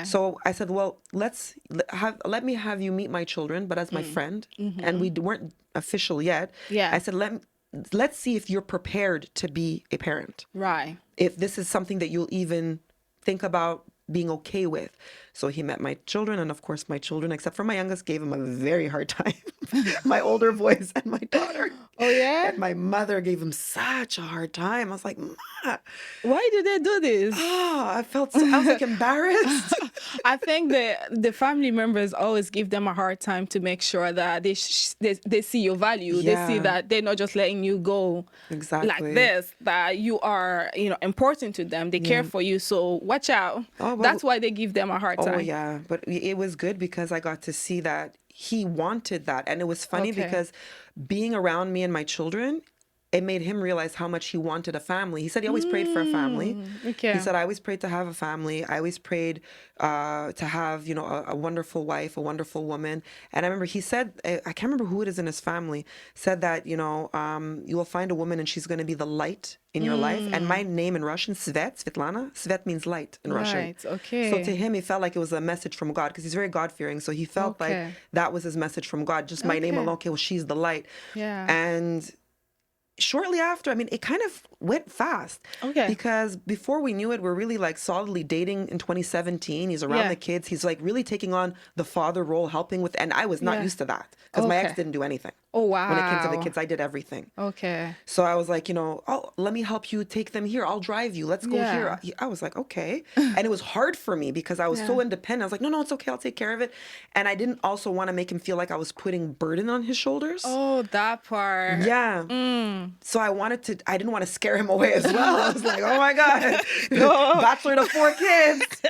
So I said, well, let me have you meet my children, but as my friend. And we weren't official yet. I said, let's see if you're prepared to be a parent. Right. If this is something that you'll even think about being okay with. So he met my children, and of course my children, except for my youngest, gave him a very hard time. My older boys and my daughter. Oh, yeah? And my mother gave him such a hard time. I was like, Ma. Why did they do this? Oh, I was like embarrassed. I think the family members always give them a hard time to make sure that they see your value. Yeah. They see that they're not just letting you go like this, that you are, important to them. They care for you. So watch out. Oh, well, that's why they give them a hard time. Oh, yeah. But it was good because I got to see that he wanted that. And it was funny because being around me and my children, it made him realize how much he wanted a family. He said he always prayed for a family. He said, I always prayed to have a family. I always prayed to have, a wonderful wife, a wonderful woman. And I remember he said, I can't remember who it is in his family, said that, you will find a woman and she's going to be the light in your life. And my name in Russian, Svetlana. Svet means light in Russian. Right, okay. So to him, he felt like it was a message from God because he's very God-fearing. So he felt like that was his message from God. Just my name alone, okay, well, she's the light. Yeah. And shortly after, it kind of went fast. Because before we knew it, we're really like solidly dating in 2017. He's around the kids. He's like really taking on the father role, helping with, and I was not used to that because my ex didn't do anything. Oh, wow. When it came to the kids, I did everything. So I was like, oh, let me help you take them here. I'll drive you. Let's go here. I was like, okay. And it was hard for me because I was so independent. I was like, no, it's okay. I'll take care of it. And I didn't also want to make him feel like I was putting burden on his shoulders. Oh, that part. Yeah. So I didn't want to scare him away as well. I was like, oh my God, bachelor to 4 kids,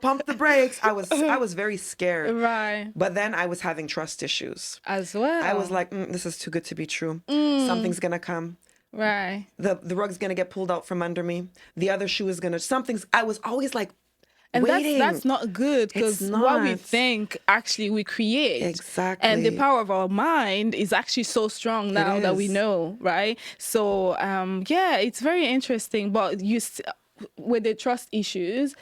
pump the brakes. I was very scared. Right. But then I was having trust issues. As well. I was like, this is too good to be true. Something's going to come. Right. The rug's going to get pulled out from under me. The other shoe is going to, I was always like, and waiting. that's not good because what we think actually we create. Exactly. And the power of our mind is actually so strong now that we know, right? So it's very interesting. But with the trust issues,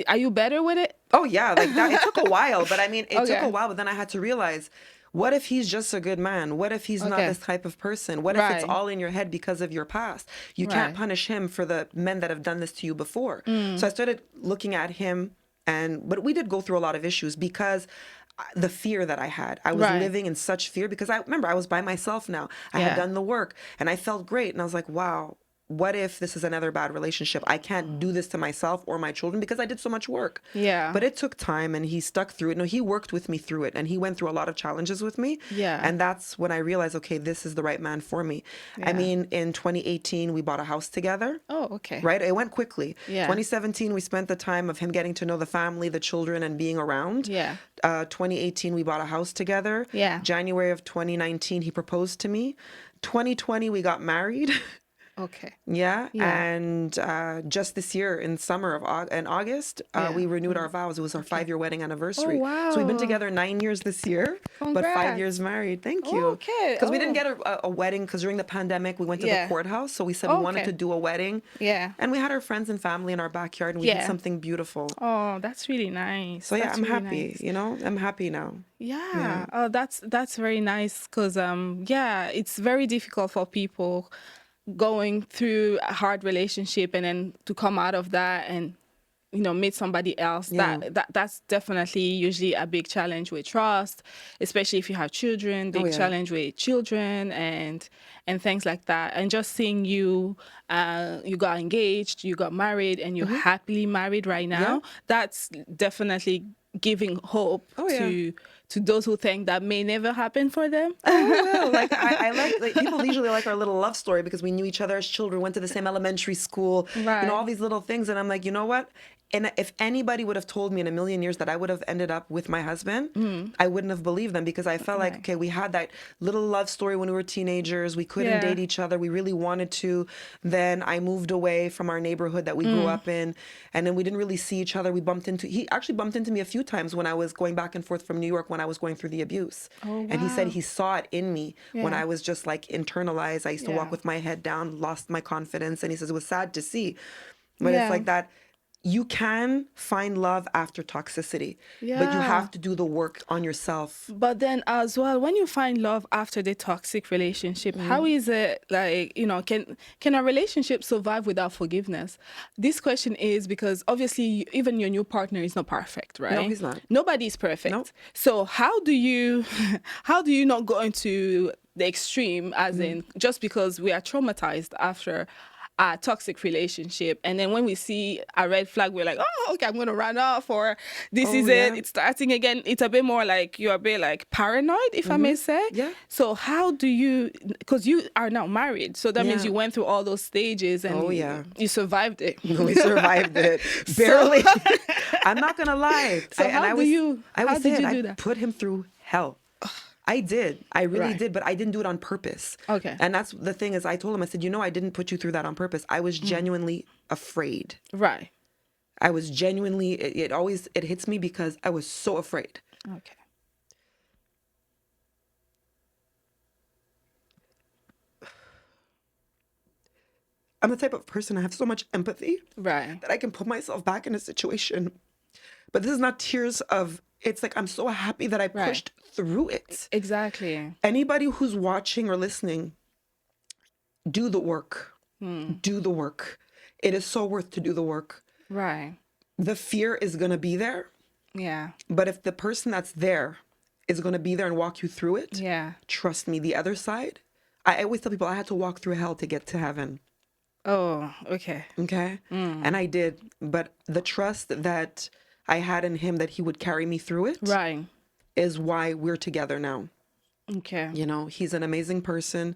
are you better with it? Oh yeah, like that. It took a while, but it took a while. But then I had to realize, what if he's just a good man? What if he's not this type of person? What if it's all in your head because of your past? You can't punish him for the men that have done this to you before. So I started looking at him, but we did go through a lot of issues because the fear that I had. I was living in such fear because I was by myself now. I had done the work and I felt great. And I was like, wow, what if this is another bad relationship? I can't do this to myself or my children because I did so much work. Yeah. But it took time and he stuck through it. No, he worked with me through it and he went through a lot of challenges with me. Yeah. And that's when I realized, okay, this is the right man for me. Yeah. In 2018, we bought a house together. Oh, okay. Right? It went quickly. Yeah. 2017, we spent the time of him getting to know the family, the children, and being around. Yeah. 2018, we bought a house together. Yeah. January of 2019, he proposed to me. 2020, we got married. Okay. Yeah. And just this year in summer in August, we renewed our vows. It was our 5-year wedding anniversary. Oh, wow. So we've been together 9 years this year, Congrats. but 5 years married. Thank you. Okay. Because we didn't get a wedding because during the pandemic, we went to the courthouse. So we said we wanted to do a wedding. Yeah. And we had our friends and family in our backyard and we did something beautiful. Oh, that's really nice. So that's I'm really happy, nice. I'm happy now. Yeah. Oh, that's very nice because, it's very difficult for people going through a hard relationship and then to come out of that and meet somebody else. That's definitely usually a big challenge with trust, especially if you have children. Big challenge with children and things like that. And just seeing you got engaged, you got married, and you're happily married right now. That's definitely giving hope Oh, yeah. to those who think that may never happen for them. Well, like I like people usually like our little love story because we knew each other as children, went to the same elementary school, Right. all these little things. And I'm like, you know what? And if anybody would have told me in a million years that I would have ended up with my husband, I wouldn't have believed them, because I felt like, Right. okay, we had that little love story when we were teenagers. We couldn't Yeah. date each other. We really wanted to. Then I moved away from our neighborhood that we grew up in, and then we didn't really see each other. He actually bumped into me a few times when I was going back and forth from New York when I was going through the abuse. Oh, And he said wow. he saw it in me when Yeah. I was just like internalized. I used to Yeah. walk with my head down, lost my confidence. And he says it was sad to see. But Yeah. it's like that. You can find love after toxicity, but you Yeah. have to do the work on yourself. But then as well, when you find love after the toxic relationship, how is it like, can a relationship survive without forgiveness? This question is because obviously even your new partner is not perfect, right? No, he's not. Nobody's perfect. Nope. So how do you not go into the extreme, as in just because we are traumatized after a toxic relationship, and then when we see a red flag, we're like, oh, okay, I'm gonna run off, or this is yeah. it, it's starting again. It's a bit more like you're a bit like paranoid, if I may say. Yeah. So how do you, because you are now married, so that means Yeah. you went through all those stages and Oh, yeah. you survived it. We survived it barely. I'm not gonna lie. So how did you do that? Put him through hell. I did. I really Right. did, but I didn't do it on purpose. Okay. And that's the thing is I told him, I said, I didn't put you through that on purpose. I was genuinely afraid. Right. I was genuinely, it hits me because I was so afraid. Okay. I'm the type of person, I have so much empathy Right. that I can put myself back in a situation. But this is not tears of, it's like, I'm so happy that I Right. pushed through it. Exactly. Anybody who's watching or listening, do the work. Do the work. It is so worth to do the work. Right. The fear is going to be there. Yeah. But if the person that's there is going to be there and walk you through it, Yeah. trust me, the other side, I always tell people I had to walk through hell to get to heaven. Oh, okay. Okay. And I did. But the trust that I had in him that he would carry me through it Right. is why we're together now. Okay. He's an amazing person.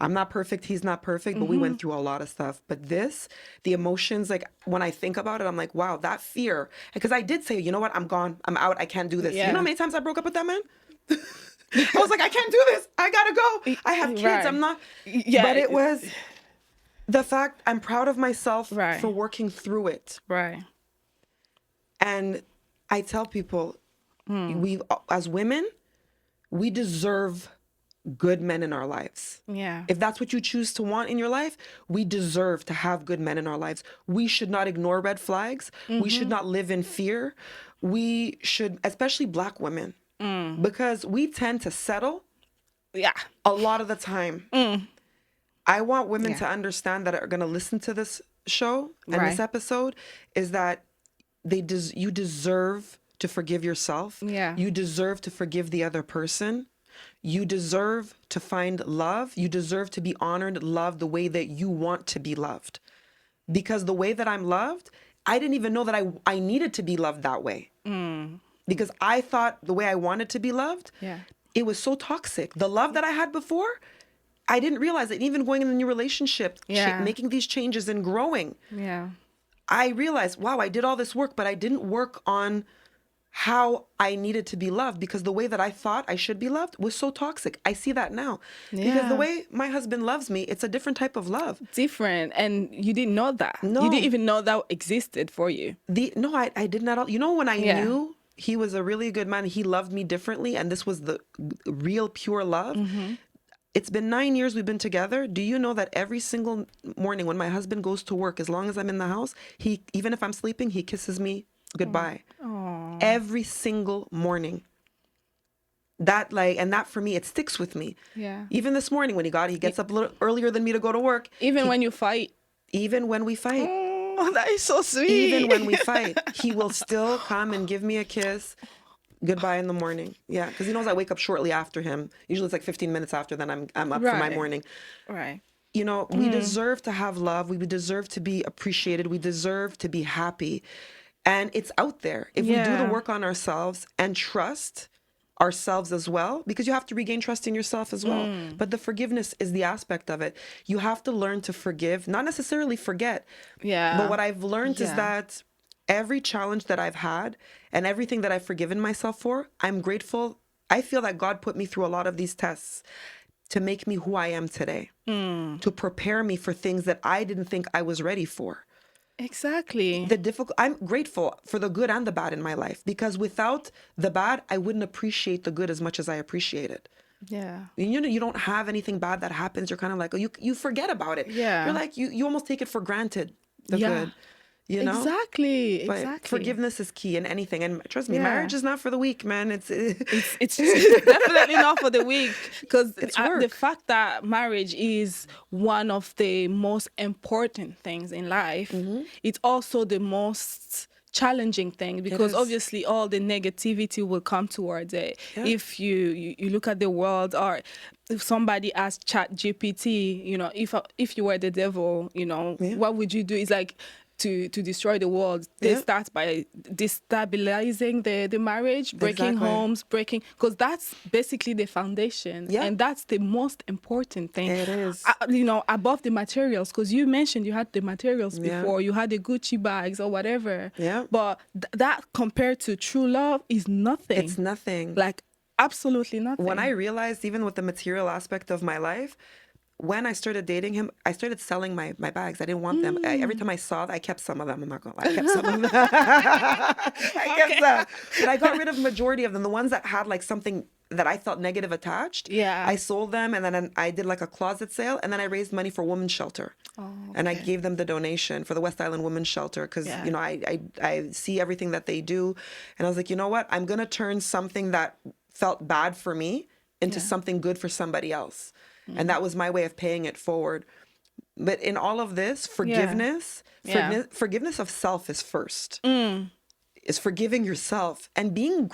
I'm not perfect. He's not perfect, but we went through a lot of stuff. But the emotions, like when I think about it, I'm like, wow, that fear. Because I did say, you know what? I'm gone. I'm out. I can't do this. Yeah. You know how many times I broke up with that man? I was like, I can't do this. I gotta go. I have kids. Right. I'm not. Yeah. But it was the fact I'm proud of myself Right. for working through it. Right. And I tell people, we as women, we deserve good men in our lives. Yeah. If that's what you choose to want in your life, we deserve to have good men in our lives. We should not ignore red flags. We should not live in fear. We should, especially Black women, because we tend to settle Yeah. a lot of the time. I want women Yeah. to understand that are going to listen to this show and Right. this episode is that you deserve to forgive yourself. Yeah. You deserve to forgive the other person. You deserve to find love. You deserve to be honored, loved the way that you want to be loved. Because the way that I'm loved, I didn't even know that I needed to be loved that way. Because I thought the way I wanted to be loved, Yeah. it was so toxic. The love that I had before, I didn't realize that even going in a new relationship, Yeah. making these changes and growing, Yeah. I realized, wow, I did all this work, but I didn't work on how I needed to be loved because the way that I thought I should be loved was so toxic. I see that now. Because the Yeah. way my husband loves me, it's a different type of love. Different, and you didn't know that. No. You didn't even know that existed for you. No, I didn't at all. When I Yeah. knew he was a really good man, he loved me differently, and this was the real pure love. It's been 9 years we've been together. Do you know that every single morning when my husband goes to work, as long as I'm in the house, even if I'm sleeping, he kisses me goodbye. Every single morning. That for me, it sticks with me. Yeah. Even this morning when he gets up a little earlier than me to go to work. Even when you fight. Even when we fight. Oh, that is so sweet. Even when we fight, he will still come and give me a kiss. Goodbye in the morning. Yeah, because he knows I wake up shortly after him. Usually it's like 15 minutes after, then I'm up for my Right. morning. Right. We deserve to have love. We deserve to be appreciated. We deserve to be happy. And it's out there. If we do the Yeah. work on ourselves and trust ourselves as well, because you have to regain trust in yourself as well. But the forgiveness is the aspect of it. You have to learn to forgive, not necessarily forget. Yeah. But what I've learned is Yeah. that every challenge that I've had and everything that I've forgiven myself for, I'm grateful. I feel that God put me through a lot of these tests to make me who I am today, to prepare me for things that I didn't think I was ready for. Exactly. I'm grateful for the good and the bad in my life, because without the bad, I wouldn't appreciate the good as much as I appreciate it. Yeah. You know, you don't have anything bad that happens. You're kind of like, oh, you forget about it. Yeah. You're like, you almost take it for granted, the Yeah. good, you know? Exactly. But Exactly. forgiveness is key in anything. And trust me, Yeah. marriage is not for the weak, man. It's definitely not for the weak, because It's the work. fact that marriage is one of the most important things in life, Mm-hmm. it's also the most challenging thing, because is. obviously all the negativity will come towards it. Yeah. If you look at the world, or if somebody asked Chat GPT, if you were the devil, Yeah. what would you do? It's like to destroy the world. They Yeah. start by destabilizing the marriage, breaking Exactly. homes, because that's basically the foundation. Yeah. And that's the most important thing. It is. Above the materials, because you mentioned you had the materials Yeah. before, you had the Gucci bags or whatever. Yeah. But that compared to true love is nothing. It's nothing. Like, absolutely nothing. When I realized, even with the material aspect of my life, when I started dating him, I started selling my bags. I didn't want them. Every time I saw that, I kept some of them. I'm not gonna lie, I kept some of them. I kept some, but I got rid of the majority of them. The ones that had like something that I felt negative attached, Yeah. I sold them, and then I did like a closet sale, and then I raised money for Women's Shelter, and I gave them the donation for the West Island Women's Shelter, because Yeah. I see everything that they do, and I was like, you know what, I'm gonna turn something that felt bad for me into something good for somebody else. And that was my way of paying it forward. But in all of this, forgiveness, Yeah. forgiveness of self is first. Is forgiving yourself and being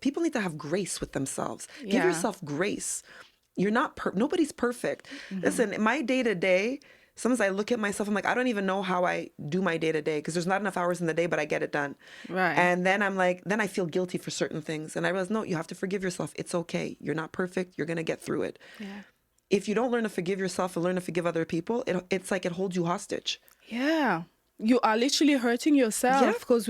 people need to have grace with themselves. Give Yeah. yourself grace. You're not nobody's perfect. Listen, in my day to day, sometimes I look at myself, I'm like, I don't even know how I do my day to day, because there's not enough hours in the day, but I get it done. Right. And then I'm like, then I feel guilty for certain things. And I realize, no, you have to forgive yourself. It's okay. You're not perfect. You're going to get through it. Yeah. If you don't learn to forgive yourself and learn to forgive other people, it's like it holds you hostage. Yeah. You are literally hurting yourself, Yeah. because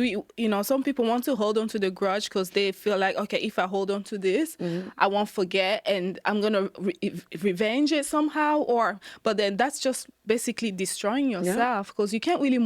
some people want to hold on to the grudge because they feel like, okay, if I hold on to this, I won't forget and I'm going to revenge it somehow. But then that's just basically destroying yourself, because you can't really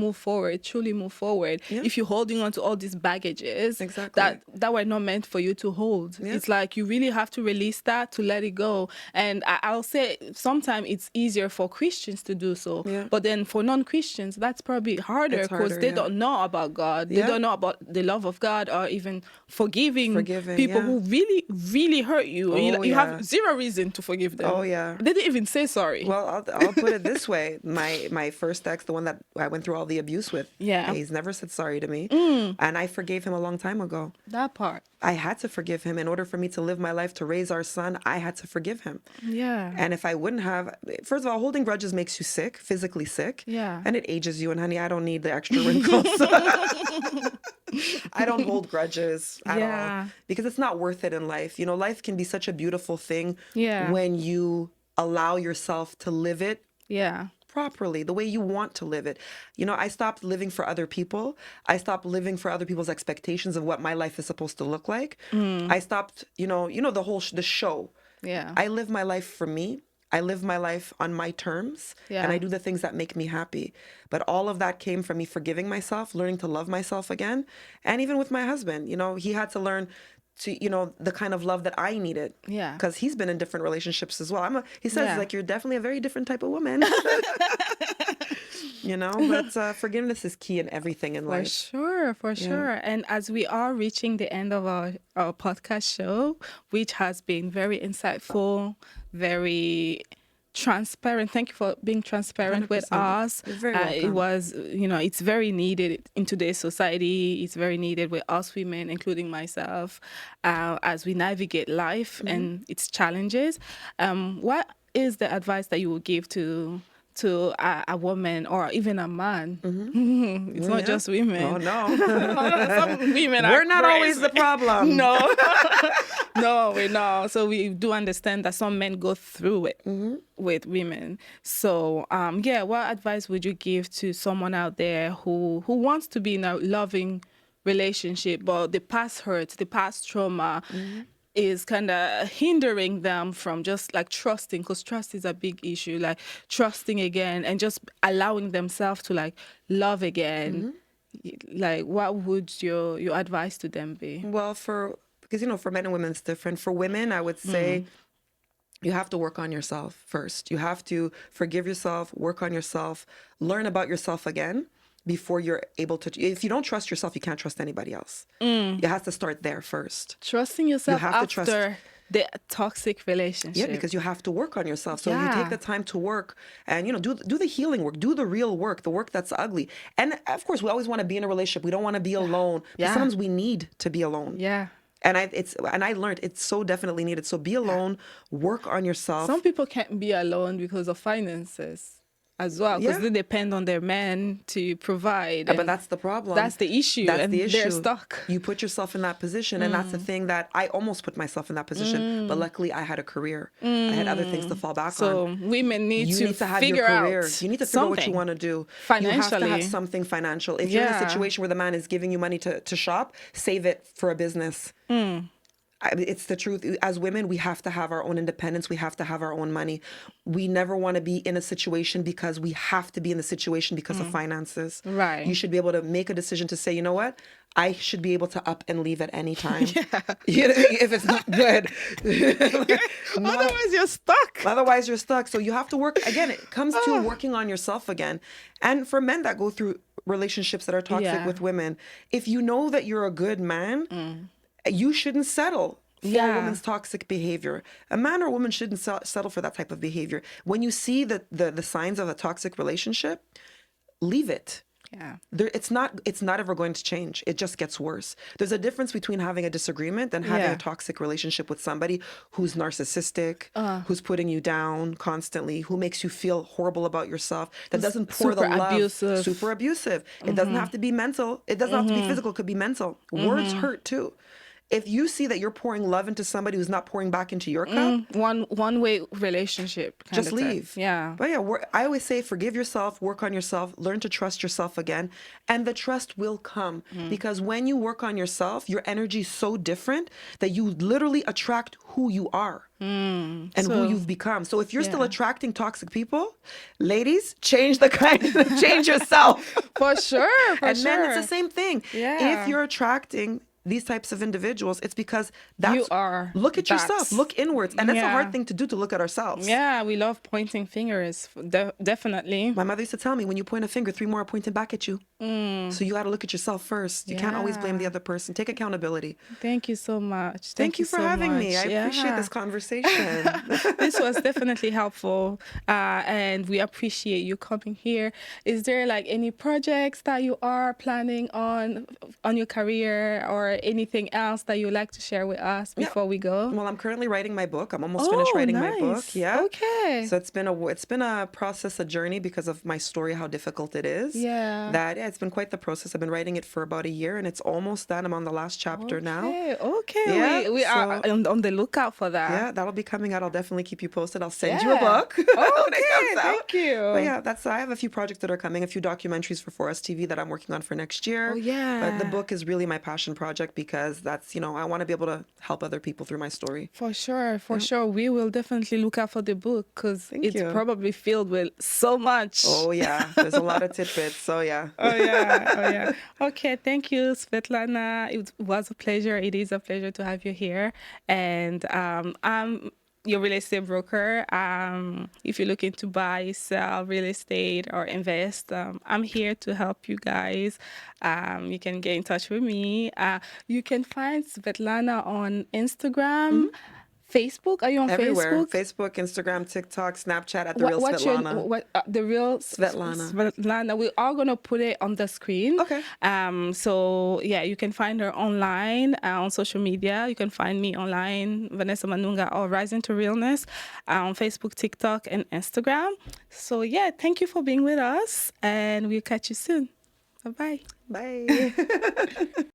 truly move forward, if you're holding on to all these baggages Exactly. that were not meant for you to hold. Yeah. It's like you really have to release that, to let it go. And I'll say sometimes it's easier for Christians to do so. Yeah. But then for non-Christians, that's probably harder, It's because harder, they yeah. don't know about God. They Yeah. don't know about the love of God, or even forgiving people yeah. who really, really hurt you. Oh, You yeah. have zero reason to forgive them. Oh, yeah. They didn't even say sorry. Well, I'll put it this way. My first ex, the one that I went through all the abuse with, Yeah. he's never said sorry to me. And I forgave him a long time ago. That part. I had to forgive him in order for me to live my life, to raise our son. I had to forgive him. Yeah. And if I wouldn't have, first of all, holding grudges makes you sick, physically sick. Yeah. And it ages you. And honey, I don't need the extra wrinkles. I don't hold grudges at Yeah. all, because it's not worth it in life. You know, life can be such a beautiful thing Yeah. when you allow yourself to live it Yeah. properly, the way you want to live it. You know, I stopped living for other people. I stopped living for other people's expectations of what my life is supposed to look like. I stopped, the whole the show. Yeah. I live my life for me. I live my life on my terms, Yeah. and I do the things that make me happy. But all of that came from me forgiving myself, learning to love myself again. And even with my husband, he had to learn to, the kind of love that I needed. Yeah. Because he's been in different relationships as well. He says, Yeah. like, you're definitely a very different type of woman. But forgiveness is key in everything in For life. sure, for sure. And as we are reaching the end of our podcast show, which has been very insightful, very transparent. Thank you for being transparent with 100%. us. You're very It welcome. was, it's very needed in today's society. It's very needed with us women, including myself, as we navigate life and its challenges. What is the advice that you would give to to a woman or even a man. It's not just women. Oh no. Some women are We're not always the crazy. problem. No, no, we're not. So we do understand that some men go through it with women. So, yeah, what advice would you give to someone out there who wants to be in a loving relationship, but the past hurt, the past trauma is kind of hindering them from just like trusting, because trust is a big issue, like trusting again and just allowing themselves to like love again. Like, what would your advice to them be? Well, because for men and women it's different. For women, I would say you have to work on yourself first. You have to forgive yourself, work on yourself, learn about yourself again before you're able to. If you don't trust yourself, you can't trust anybody else. You have to start there first. Trusting yourself have to after trust- the toxic relationship. Yeah, because you have to work on yourself. So you Yeah. take the time to work and, do the healing work, do the real work, the work that's ugly. And of course, we always want to be in a relationship. We don't want to be alone. But Yeah. sometimes we need to be alone. Yeah. And I learned it's so definitely needed. So be alone, work on yourself. Some people can't be alone because of finances as well, because Yeah. they depend on their men to provide. But and that's the problem. that's the issue. That's and the issue. they're stuck. You put yourself in that position, and that's the thing that I almost put myself in that position. But luckily, I had a career. I had other things to fall back So on. women need You to need to have figure your career. out You need to figure out what you something want to do. You have to financially. have something financial. If you're in a Yeah. situation where the man is giving you money to shop, save it for a business. It's the truth. As women, we have to have our own independence. We have to have our own money. We never want to be in a situation because we have to be in the situation because of finances. Right. You should be able to make a decision to say, you know what? I should be able to up and leave at any time. If it's not good. Otherwise, you're stuck. Otherwise, you're stuck. So you have to work. Again, it comes to working on yourself again. And for men that go through relationships that are toxic Yeah. with women, if you know that you're a good man, you shouldn't settle for a Yeah. woman's toxic behavior. A man or a woman shouldn't settle for that type of behavior. When you see the signs of a toxic relationship, leave it. Yeah. It's not ever going to change. It just gets worse. There's a difference between having a disagreement and having Yeah. a toxic relationship with somebody who's narcissistic, who's putting you down constantly, who makes you feel horrible about yourself, that doesn't pour the super love. abusive. Super abusive. It doesn't have to be mental. It doesn't have to be physical. It could be mental. Words hurt too. If you see that you're pouring love into somebody who's not pouring back into your cup, One-way relationship. Kind just of thing. leave. Yeah. But yeah, I always say forgive yourself, work on yourself, learn to trust yourself again, and the trust will come. Because when you work on yourself, your energy is so different that you literally attract who you are and who So- you've become. So if you're still Yeah. attracting toxic people, ladies, change change yourself. For sure. For And sure. men, it's the same thing. Yeah. If you're attracting these types of individuals, it's because that's You are look at yourself, that. look inwards, and that's a Yeah. hard thing to do, to look at ourselves. Yeah, we love pointing fingers. Definitely. My mother used to tell me, when you point a finger, 3 more are pointing back at you. So you got to look at yourself first. You can't always blame the Yeah. other person. Take accountability. Thank you so much. Thank you for so having me. much. I appreciate Yeah. this conversation. This was definitely helpful, and we appreciate you coming here. Is there like any projects that you are planning on your career, or anything else that you'd like to share with us before we go? Well, I'm currently writing my book. I'm almost finished writing my book. nice. Yeah. Okay. So it's been a process, a journey, because of my story, how difficult it is. Yeah. It's been quite the process. I've been writing it for about a year, and it's almost done. I'm on the last chapter now. Okay. Yeah, We are on the lookout for that. Yeah, that'll be coming out. I'll definitely keep you posted. I'll send you a Yeah. book when it Okay, comes out. thank you. But yeah, I have a few projects that are coming, a few documentaries for us TV that I'm working on for next year. Oh, yeah. But the book is really my passion project, because that's, I want to be able to help other people through my story. For sure. We will definitely look out for the book, because it's you. probably filled with so much. Oh yeah, there's a lot of tidbits. So yeah. Oh yeah. Okay, thank you, Svetlana. It was a pleasure. It is a pleasure to have you here. And I'm your real estate broker. If you're looking to buy, sell real estate, or invest, I'm here to help you guys. You can get in touch with me. You can find Svetlana on Instagram, Facebook? Are you on Everywhere. Facebook? Facebook, Instagram, TikTok, Snapchat at the real What's Svetlana. your the real Svetlana. Svetlana? We're all gonna put it on the screen. Okay. So yeah, you can find her online on social media. You can find me online, Vanessa Manunga, or Rising to Realness on Facebook, TikTok, and Instagram. So yeah, thank you for being with us, and we'll catch you soon. Bye-bye. Bye.